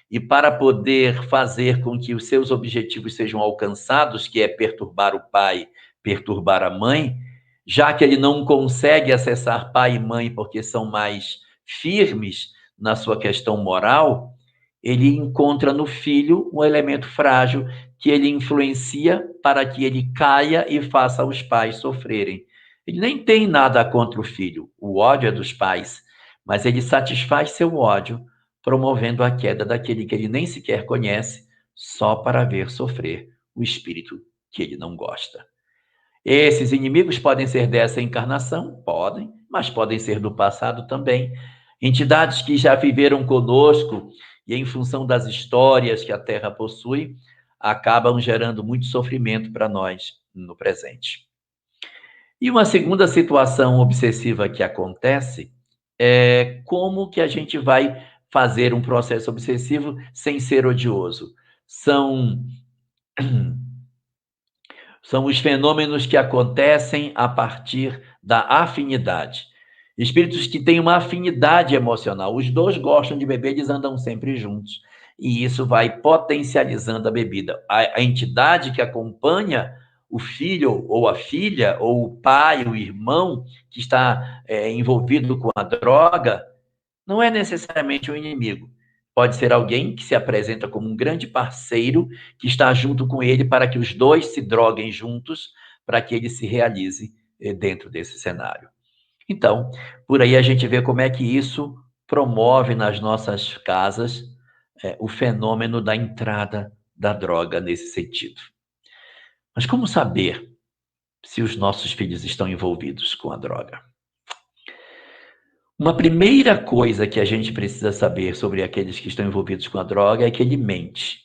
E para poder fazer com que os seus objetivos sejam alcançados, que é perturbar o pai, perturbar a mãe, já que ele não consegue acessar pai e mãe porque são mais firmes na sua questão moral, ele encontra no filho um elemento frágil que ele influencia para que ele caia e faça os pais sofrerem. Ele nem tem nada contra o filho, o ódio é dos pais, mas ele satisfaz seu ódio promovendo a queda daquele que ele nem sequer conhece, só para ver sofrer o espírito que ele não gosta. Esses inimigos podem ser dessa encarnação? Podem, mas podem ser do passado também. Entidades que já viveram conosco e, em função das histórias que a Terra possui, acabam gerando muito sofrimento para nós no presente. E uma segunda situação obsessiva que acontece é como que a gente vai fazer um processo obsessivo sem ser odioso. São são os fenômenos que acontecem a partir da afinidade. Espíritos que têm uma afinidade emocional. Os dois gostam de beber, eles andam sempre juntos. E isso vai potencializando a bebida. A entidade que acompanha o filho ou a filha, ou o pai, o irmão, que está envolvido com a droga, não é necessariamente um inimigo. Pode ser alguém que se apresenta como um grande parceiro que está junto com ele para que os dois se droguem juntos, para que ele se realize dentro desse cenário. Então, por aí a gente vê como é que isso promove nas nossas casas o fenômeno da entrada da droga nesse sentido. Mas como saber se os nossos filhos estão envolvidos com a droga? Uma primeira coisa que a gente precisa saber sobre aqueles que estão envolvidos com a droga é que ele mente.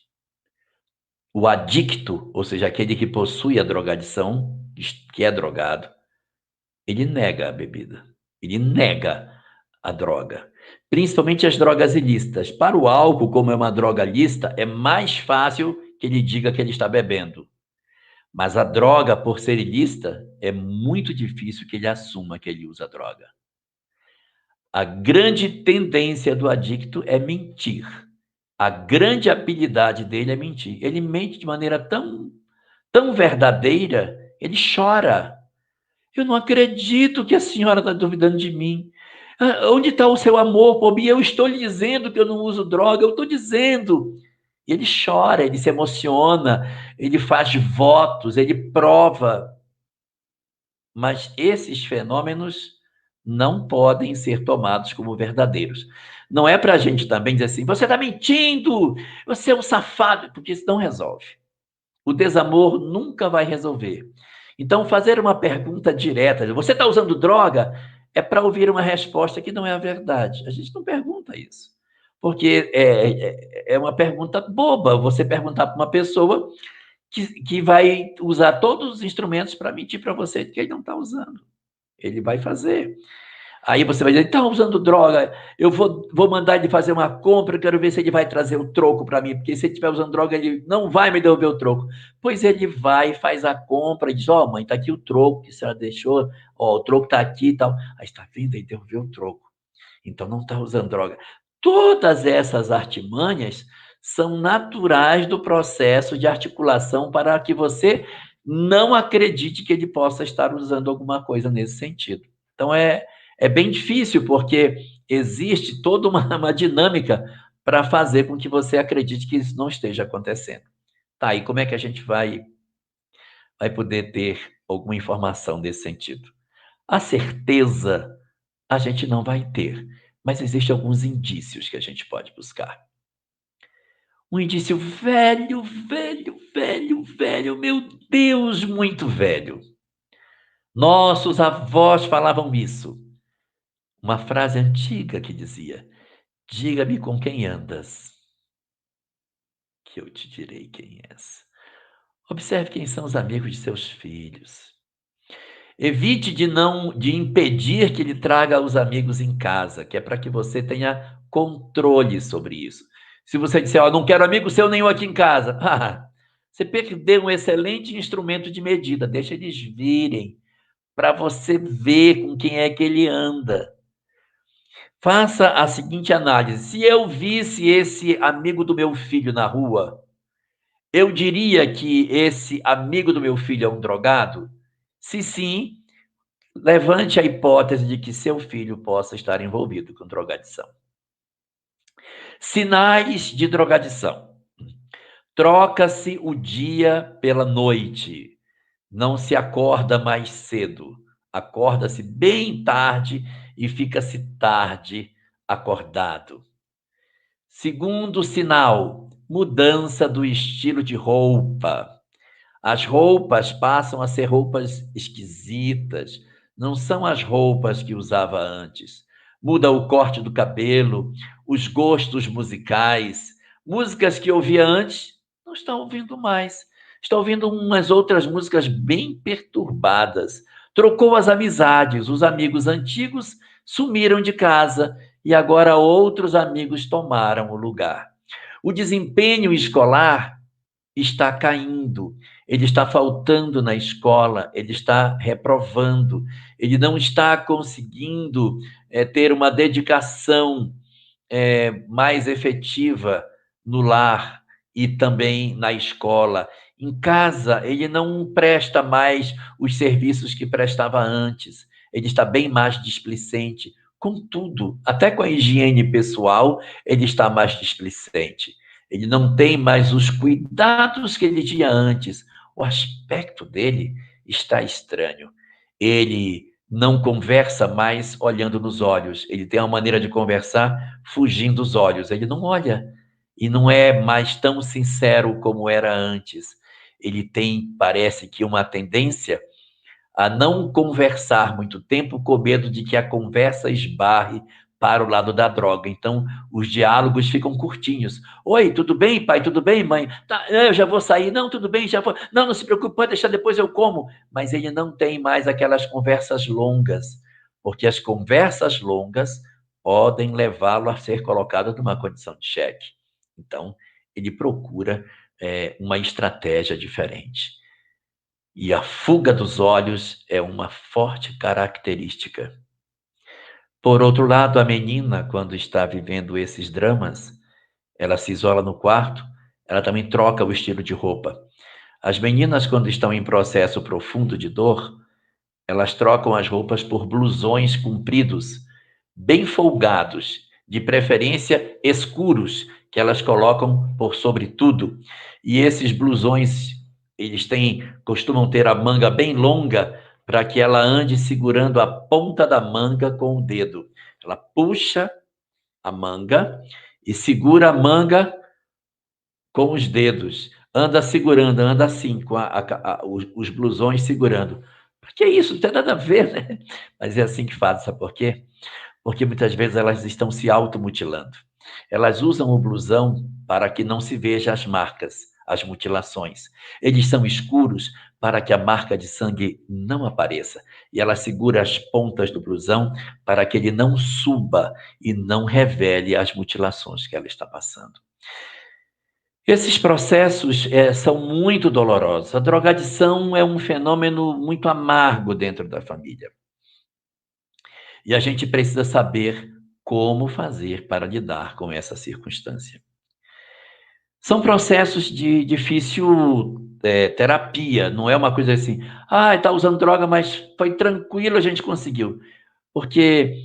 O adicto, ou seja, aquele que possui a drogadição, que é drogado, ele nega a bebida, ele nega a droga. Principalmente as drogas ilícitas. Para o álcool, como é uma droga lícita, é mais fácil que ele diga que ele está bebendo. Mas a droga, por ser ilícita, é muito difícil que ele assuma que ele usa droga. A grande tendência do adicto é mentir. A grande habilidade dele é mentir. Ele mente de maneira tão verdadeira, ele chora. Eu não acredito que a senhora está duvidando de mim. Onde está o seu amor por mim? Eu estou lhe dizendo que eu não uso droga, eu estou dizendo. Ele chora, ele se emociona, ele faz votos, ele prova. Mas esses fenômenos não podem ser tomados como verdadeiros. Não é para a gente também dizer assim, você está mentindo, você é um safado, porque isso não resolve. O desamor nunca vai resolver. Então, fazer uma pergunta direta, você está usando droga? É para ouvir uma resposta que não é a verdade. A gente não pergunta isso. Porque é uma pergunta boba você perguntar para uma pessoa que vai usar todos os instrumentos para mentir para você que ele não está usando. Ele vai fazer. Aí você vai dizer, está usando droga, eu vou mandar ele fazer uma compra, eu quero ver se ele vai trazer o troco para mim, porque se ele estiver usando droga, ele não vai me devolver o troco. Pois ele vai, faz a compra e diz, mãe, está aqui o troco que a senhora deixou, o troco está aqui e tal. Aí está vindo e devolveu o troco. Então não está usando droga. Todas essas artimanhas são naturais do processo de articulação para que você não acredite que ele possa estar usando alguma coisa nesse sentido. Então é bem difícil, porque existe toda uma dinâmica para fazer com que você acredite que isso não esteja acontecendo. Tá, e como é que a gente vai poder ter alguma informação nesse sentido? A certeza a gente não vai ter, mas existem alguns indícios que a gente pode buscar. Um indício velho, velho, velho, velho, meu Deus, muito velho. Nossos avós falavam isso. uma frase antiga que dizia: "Diga-me com quem andas, que eu te direi quem és". Observe quem são os amigos de seus filhos. Evite de impedir que ele traga os amigos em casa, que é para que você tenha controle sobre isso. Se você disser: "Ó, não quero amigo seu nenhum aqui em casa", você perdeu um excelente instrumento de medida. Deixa eles virem, para você ver com quem é que ele anda. Faça a seguinte análise: se eu visse esse amigo do meu filho na rua, eu diria que esse amigo do meu filho é um drogado? Se sim, levante a hipótese de que seu filho possa estar envolvido com drogadição. Sinais de drogadição: troca-se o dia pela noite, não se acorda mais cedo, acorda-se bem tarde e fica-se tarde acordado. Segundo sinal, mudança do estilo de roupa. As roupas passam a ser roupas esquisitas, não são as roupas que usava antes. Muda o corte do cabelo, os gostos musicais, músicas que ouvia antes, não está ouvindo mais. Está ouvindo umas outras músicas bem perturbadas. Trocou as amizades, os amigos antigos sumiram de casa e agora outros amigos tomaram o lugar. O desempenho escolar está caindo, ele está faltando na escola, ele está reprovando, ele não está conseguindo ter uma dedicação mais efetiva no lar e também na escola. Em casa, ele não presta mais os serviços que prestava antes, ele está bem mais displicente. Com tudo, até com a higiene pessoal, ele está mais displicente. Ele não tem mais os cuidados que ele tinha antes. O aspecto dele está estranho. Ele não conversa mais olhando nos olhos. Ele tem uma maneira de conversar fugindo dos olhos. Ele não olha e não é mais tão sincero como era antes. Ele tem, parece que, uma tendência a não conversar muito tempo com medo de que a conversa esbarre para o lado da droga. Então, os diálogos ficam curtinhos. Oi, tudo bem, pai? Tudo bem, mãe? Tá, eu já vou sair. Não, tudo bem, já vou. Não, não se preocupe, pode deixar, depois eu como. Mas ele não tem mais aquelas conversas longas, porque as conversas longas podem levá-lo a ser colocado numa condição de cheque. Então, ele procura uma estratégia diferente. E a fuga dos olhos é uma forte característica. Por outro lado, a menina, quando está vivendo esses dramas, ela se isola no quarto, ela também troca o estilo de roupa. As meninas, quando estão em processo profundo de dor, elas trocam as roupas por blusões compridos, bem folgados, de preferência escuros, que elas colocam por sobre tudo. E esses blusões, costumam ter a manga bem longa para que ela ande segurando a ponta da manga com o dedo. Ela puxa a manga e segura a manga com os dedos. Anda segurando, anda assim, com os blusões segurando. Porque isso não tem nada a ver, né? Mas é assim que faz, sabe por quê? Porque muitas vezes elas estão se automutilando. Elas usam o blusão para que não se veja as marcas, as mutilações. Eles são escuros para que a marca de sangue não apareça. E ela segura as pontas do blusão para que ele não suba e não revele as mutilações que ela está passando. Esses processos são muito dolorosos. A drogadição é um fenômeno muito amargo dentro da família. E a gente precisa saber como fazer para lidar com essa circunstância. São processos de difícil terapia, não é uma coisa assim, está usando droga, mas foi tranquilo, a gente conseguiu. Porque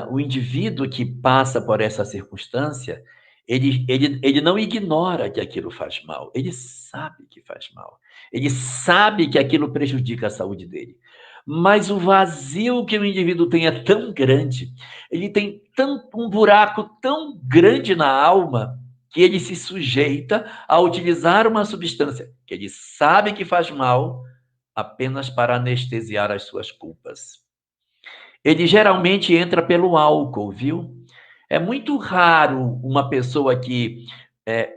o indivíduo que passa por essa circunstância, ele não ignora que aquilo faz mal, ele sabe que faz mal, ele sabe que aquilo prejudica a saúde dele. Mas o vazio que o indivíduo tem é tão grande, ele tem um buraco tão grande na alma, que ele se sujeita a utilizar uma substância que ele sabe que faz mal apenas para anestesiar as suas culpas. ele geralmente entra pelo álcool, viu? É muito raro uma pessoa que é,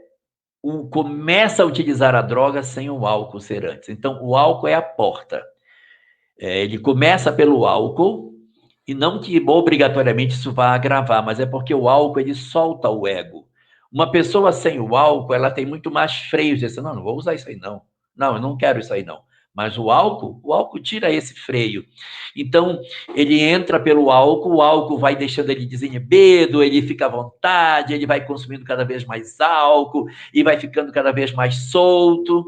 começa a utilizar a droga sem o álcool ser antes. Então, o álcool é a porta. Ele começa pelo álcool, e não que obrigatoriamente isso vá agravar, mas é porque o álcool ele solta o ego. Uma pessoa sem o álcool, ela tem muito mais freios. Diz, não, não vou usar isso aí não. Não, eu não quero isso aí não. Mas o álcool tira esse freio. Então, ele entra pelo álcool, o álcool vai deixando ele desinibido, ele fica à vontade, ele vai consumindo cada vez mais álcool e vai ficando cada vez mais solto.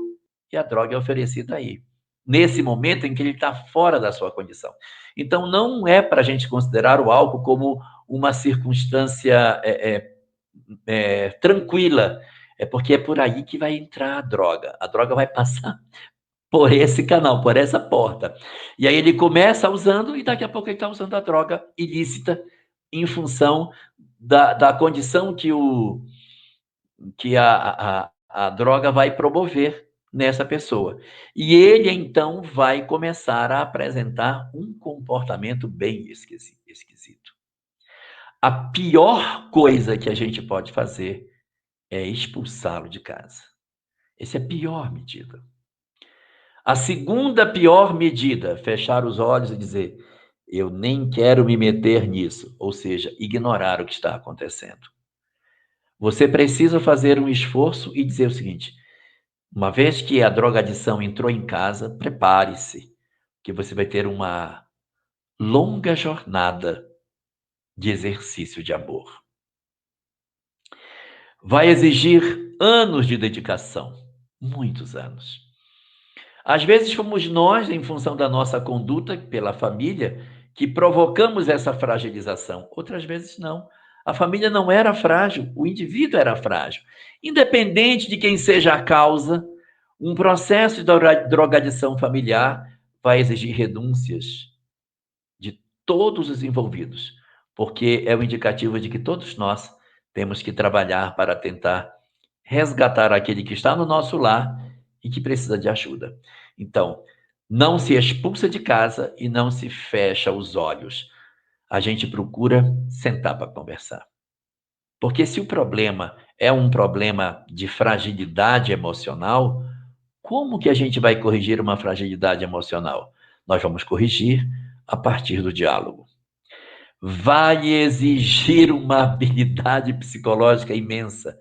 E a droga é oferecida aí, nesse momento em que ele está fora da sua condição. Então, não é para a gente considerar o álcool como uma circunstância tranquila, é porque é por aí que vai entrar a droga. A droga vai passar por esse canal, por essa porta. E aí ele começa usando e daqui a pouco ele está usando a droga ilícita em função da condição que a droga vai promover nessa pessoa. E ele, então, vai começar a apresentar um comportamento bem esquisito. A pior coisa que a gente pode fazer é expulsá-lo de casa. Essa é a pior medida. A segunda pior medida, fechar os olhos e dizer, eu nem quero me meter nisso, ou seja, ignorar o que está acontecendo. Você precisa fazer um esforço e dizer o seguinte, uma vez que a drogadição entrou em casa, prepare-se, que você vai ter uma longa jornada de exercício de amor. Vai exigir anos de dedicação, muitos anos. Às vezes fomos nós, em função da nossa conduta pela família, que provocamos essa fragilização. Outras vezes não. A família não era frágil, o indivíduo era frágil. Independente de quem seja a causa, um processo de drogadição familiar vai exigir renúncias de todos os envolvidos, porque é o indicativo de que todos nós temos que trabalhar para tentar resgatar aquele que está no nosso lar e que precisa de ajuda. Então, não se expulsa de casa e não se fecha os olhos. A gente procura sentar para conversar. Porque se o problema é um problema de fragilidade emocional, como que a gente vai corrigir uma fragilidade emocional? Nós vamos corrigir a partir do diálogo. Vai exigir uma habilidade psicológica imensa,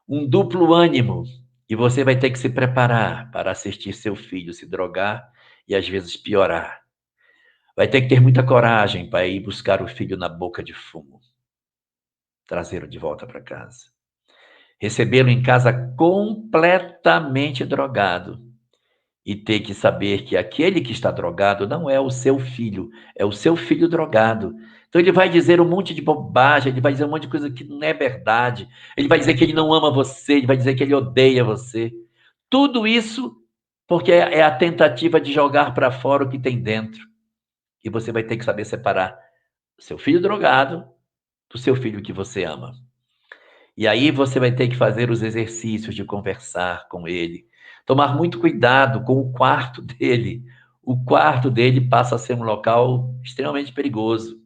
um duplo ânimo, e você vai ter que se preparar para assistir seu filho se drogar e às vezes piorar. Vai ter que ter muita coragem para ir buscar o filho na boca de fumo, trazê-lo de volta para casa. Recebê-lo em casa completamente drogado e ter que saber que aquele que está drogado não é o seu filho, é o seu filho drogado. Então ele vai dizer um monte de bobagem, ele vai dizer um monte de coisa que não é verdade, ele vai dizer que ele não ama você, ele vai dizer que ele odeia você. Tudo isso porque é a tentativa de jogar para fora o que tem dentro. E você vai ter que saber separar o seu filho drogado do seu filho que você ama. E aí você vai ter que fazer os exercícios de conversar com ele, tomar muito cuidado com o quarto dele. O quarto dele passa a ser um local extremamente perigoso,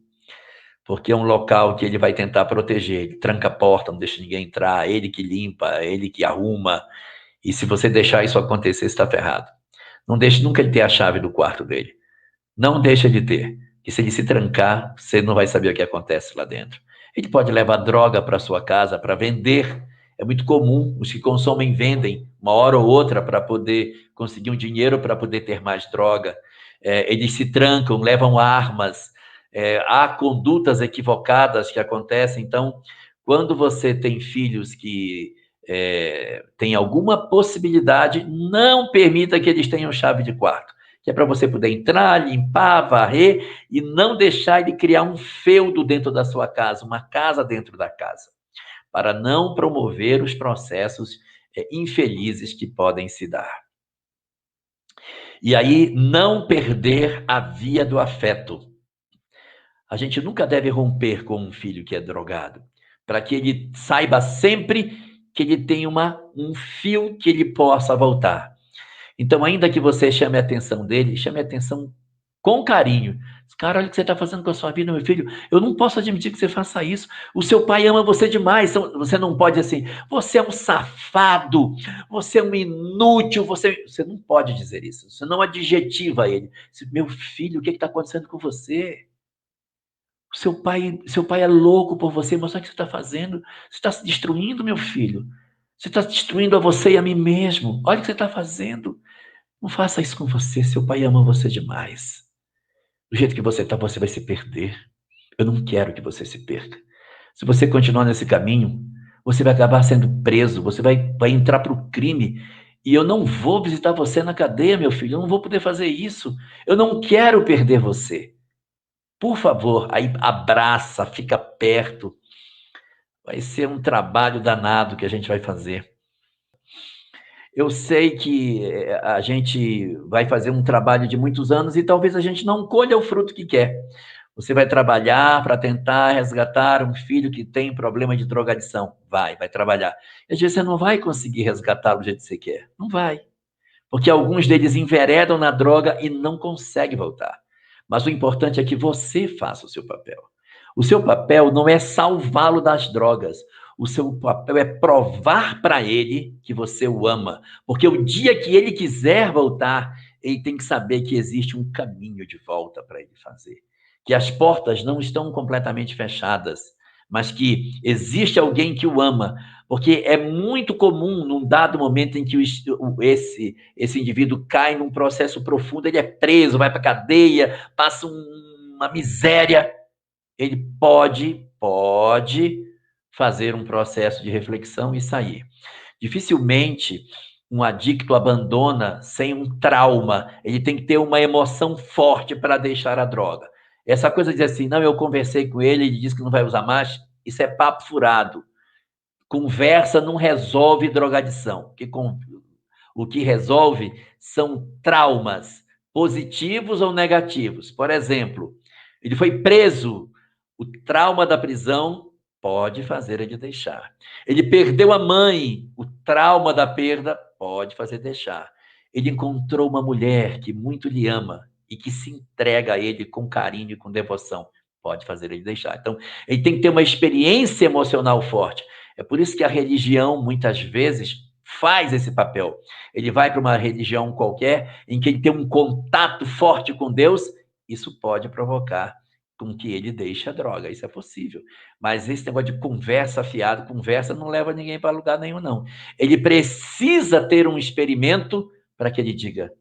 porque é um local que ele vai tentar proteger. Ele tranca a porta, não deixa ninguém entrar, ele que limpa, ele que arruma. E se você deixar isso acontecer, você está ferrado. Não deixe nunca ele ter a chave do quarto dele. Não deixa de ter. E se ele se trancar, você não vai saber o que acontece lá dentro. Ele pode levar droga para sua casa para vender. É muito comum, os que consomem vendem uma hora ou outra para poder conseguir um dinheiro para poder ter mais droga. Eles se trancam, levam armas. Há condutas equivocadas que acontecem. Então, quando você tem filhos que têm alguma possibilidade, não permita que eles tenham chave de quarto, que é para você poder entrar, limpar, varrer e não deixar ele criar um feudo dentro da sua casa, uma casa dentro da casa, para não promover os processos infelizes que podem se dar. E aí, não perder a via do afeto. A gente nunca deve romper com um filho que é drogado, para que ele saiba sempre que ele tem um fio que ele possa voltar. Então, ainda que você chame a atenção dele, chame a atenção com carinho. Cara, olha o que você está fazendo com a sua vida, meu filho. Eu não posso admitir que você faça isso. O seu pai ama você demais. Então, você não pode assim, você é um safado, você é um inútil, você não pode dizer isso. Você não adjetiva ele. Meu filho, o que está acontecendo com você? Seu pai é louco por você, mas olha o que você está fazendo. Você está se destruindo, meu filho. Você está destruindo a você e a mim mesmo. Olha o que você está fazendo. Não faça isso com você. Seu pai ama você demais. Do jeito que você está, você vai se perder. Eu não quero que você se perca. Se você continuar nesse caminho, você vai acabar sendo preso, você vai entrar para o crime. E eu não vou visitar você na cadeia, meu filho. Eu não vou poder fazer isso. Eu não quero perder você. Por favor, aí abraça, fica perto. Vai ser um trabalho danado que a gente vai fazer. Eu sei que a gente vai fazer um trabalho de muitos anos e talvez a gente não colha o fruto que quer. Você vai trabalhar para tentar resgatar um filho que tem problema de drogadição. Vai trabalhar. E às vezes você não vai conseguir resgatá-lo do jeito que você quer. Não vai. Porque alguns deles enveredam na droga e não conseguem voltar. Mas o importante é que você faça o seu papel. O seu papel não é salvá-lo das drogas. O seu papel é provar para ele que você o ama. Porque o dia que ele quiser voltar, ele tem que saber que existe um caminho de volta para ele fazer. Que as portas não estão completamente fechadas, mas que existe alguém que o ama. Porque é muito comum, num dado momento em que esse indivíduo cai num processo profundo, ele é preso, vai para a cadeia, passa uma miséria. Ele pode fazer um processo de reflexão e sair. Dificilmente um adicto abandona sem um trauma. Ele tem que ter uma emoção forte para deixar a droga. Essa coisa de dizer assim, não, eu conversei com ele, ele disse que não vai usar mais, isso é papo furado. Conversa não resolve drogadição. O que resolve são traumas, positivos ou negativos. Por exemplo, ele foi preso. O trauma da prisão pode fazer ele deixar. Ele perdeu a mãe. O trauma da perda pode fazer deixar. Ele encontrou uma mulher que muito lhe ama e que se entrega a ele com carinho e com devoção. Pode fazer ele deixar. Então, ele tem que ter uma experiência emocional forte. É por isso que a religião, muitas vezes, faz esse papel. Ele vai para uma religião qualquer, em que ele tem um contato forte com Deus, isso pode provocar com que ele deixe a droga. Isso é possível. Mas esse negócio de conversa fiada, conversa não leva ninguém para lugar nenhum, não. Ele precisa ter um experimento para que ele diga,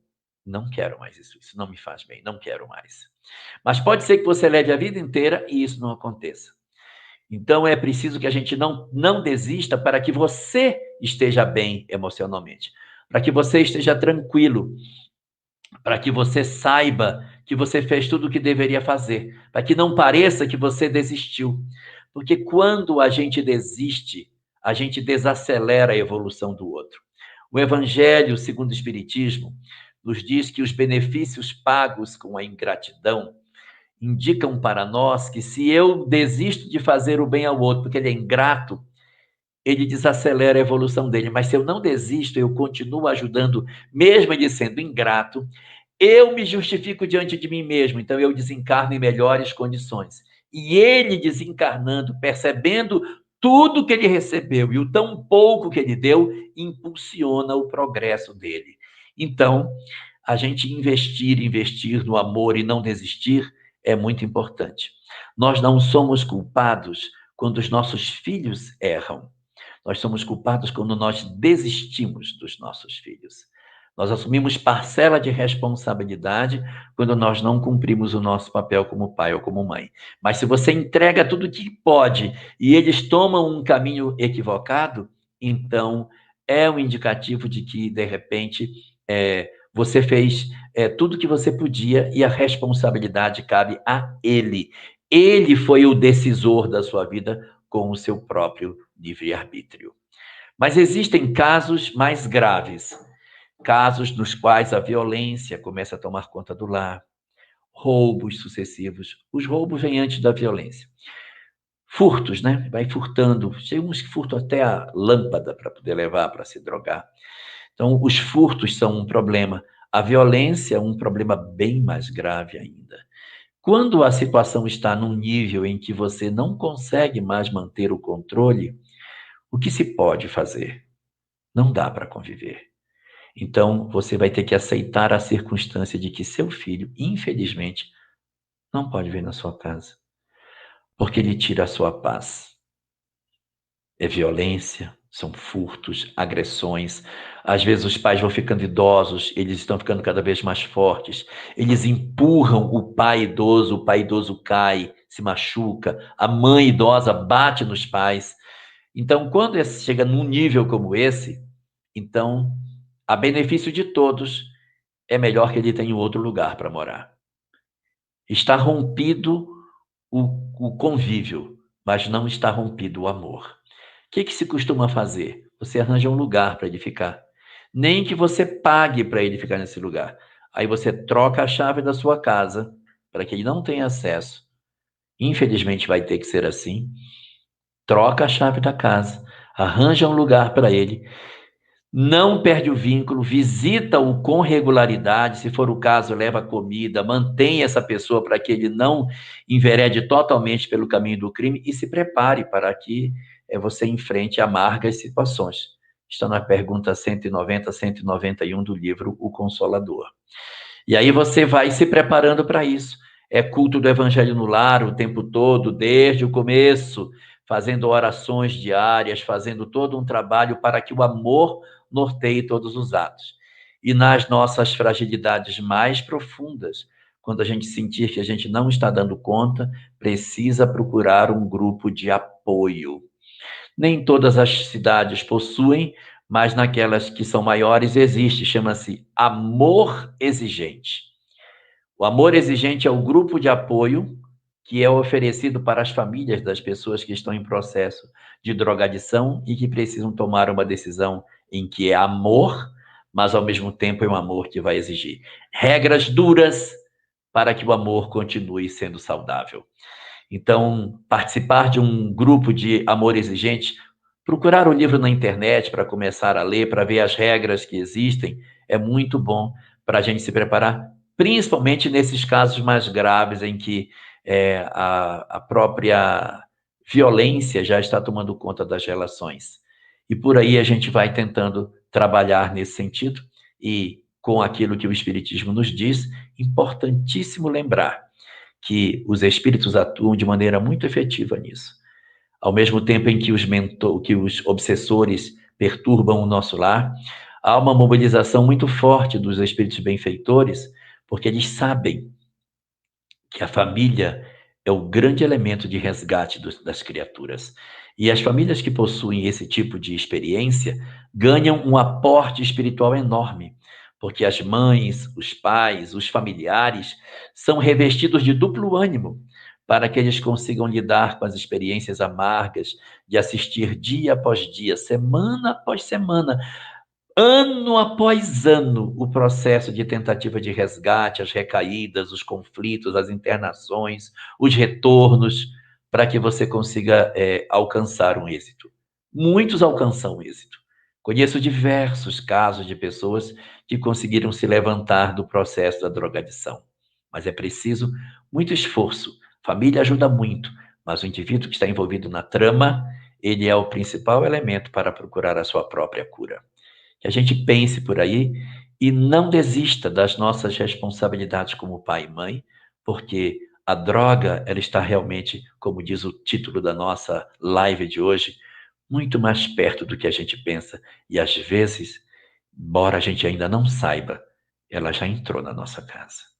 não quero mais isso não me faz bem, não quero mais. Mas pode ser que você leve a vida inteira e isso não aconteça. Então, é preciso que a gente não desista para que você esteja bem emocionalmente, para que você esteja tranquilo, para que você saiba que você fez tudo o que deveria fazer, para que não pareça que você desistiu. Porque quando a gente desiste, a gente desacelera a evolução do outro. O Evangelho, segundo o Espiritismo, nos diz que os benefícios pagos com a ingratidão indicam para nós que se eu desisto de fazer o bem ao outro, porque ele é ingrato, ele desacelera a evolução dele. Mas se eu não desisto, eu continuo ajudando, mesmo ele sendo ingrato, eu me justifico diante de mim mesmo, então eu desencarno em melhores condições. E ele desencarnando, percebendo tudo que ele recebeu e o tão pouco que ele deu, impulsiona o progresso dele. Então, a gente investir no amor e não desistir é muito importante. Nós não somos culpados quando os nossos filhos erram. Nós somos culpados quando nós desistimos dos nossos filhos. Nós assumimos parcela de responsabilidade quando nós não cumprimos o nosso papel como pai ou como mãe. Mas se você entrega tudo que pode e eles tomam um caminho equivocado, então é um indicativo de que, de repente, você fez tudo que você podia e a responsabilidade cabe a ele. Ele foi o decisor da sua vida com o seu próprio livre-arbítrio. Mas existem casos mais graves, casos nos quais a violência começa a tomar conta do lar, roubos sucessivos. Os roubos vêm antes da violência. Furtos, né? Vai furtando. Tem uns que furtam até a lâmpada para poder levar para se drogar. Então, os furtos são um problema. A violência é um problema bem mais grave ainda. Quando a situação está num nível em que você não consegue mais manter o controle, o que se pode fazer? Não dá para conviver. Então, você vai ter que aceitar a circunstância de que seu filho, infelizmente, não pode vir na sua casa, porque ele tira a sua paz. É violência, são furtos, agressões. Às vezes os pais vão ficando idosos, eles estão ficando cada vez mais fortes. Eles empurram o pai idoso cai, se machuca, a mãe idosa bate nos pais. Então, quando chega num nível como esse, então, a benefício de todos, é melhor que ele tenha outro lugar para morar. Está rompido o convívio, mas não está rompido o amor. O que se costuma fazer? Você arranja um lugar para ele ficar. Nem que você pague para ele ficar nesse lugar. Aí você troca a chave da sua casa para que ele não tenha acesso. Infelizmente vai ter que ser assim. Troca a chave da casa, arranja um lugar para ele, não perde o vínculo, visita-o com regularidade, se for o caso, leva comida, mantém essa pessoa para que ele não enverede totalmente pelo caminho do crime e se prepare para que você enfrente amargas situações. Está na pergunta 190, 191 do livro O Consolador. E aí você vai se preparando para isso. É culto do evangelho no lar o tempo todo, desde o começo, fazendo orações diárias, fazendo todo um trabalho para que o amor norteie todos os atos. E nas nossas fragilidades mais profundas, quando a gente sentir que a gente não está dando conta, precisa procurar um grupo de apoio. Nem todas as cidades possuem, mas naquelas que são maiores existe, chama-se Amor Exigente. O Amor Exigente é o grupo de apoio que é oferecido para as famílias das pessoas que estão em processo de drogadição e que precisam tomar uma decisão em que é amor, mas ao mesmo tempo é um amor que vai exigir regras duras para que o amor continue sendo saudável. Então, participar de um grupo de amor exigente, procurar o livro na internet para começar a ler, para ver as regras que existem, é muito bom para a gente se preparar, principalmente nesses casos mais graves em que a própria violência já está tomando conta das relações. E por aí a gente vai tentando trabalhar nesse sentido e com aquilo que o Espiritismo nos diz, importantíssimo lembrar que os espíritos atuam de maneira muito efetiva nisso. Ao mesmo tempo em que que os obsessores perturbam o nosso lar, há uma mobilização muito forte dos espíritos benfeitores, porque eles sabem que a família é o grande elemento de resgate das criaturas. E as famílias que possuem esse tipo de experiência ganham um aporte espiritual enorme, porque as mães, os pais, os familiares são revestidos de duplo ânimo para que eles consigam lidar com as experiências amargas de assistir dia após dia, semana após semana, ano após ano, o processo de tentativa de resgate, as recaídas, os conflitos, as internações, os retornos, para que você consiga alcançar um êxito. Muitos alcançam êxito. Conheço diversos casos de pessoas que conseguiram se levantar do processo da drogadição. Mas é preciso muito esforço. Família ajuda muito, mas o indivíduo que está envolvido na trama, ele é o principal elemento para procurar a sua própria cura. Que a gente pense por aí e não desista das nossas responsabilidades como pai e mãe, porque a droga, ela está realmente, como diz o título da nossa live de hoje, muito mais perto do que a gente pensa. E às vezes, embora a gente ainda não saiba, ela já entrou na nossa casa.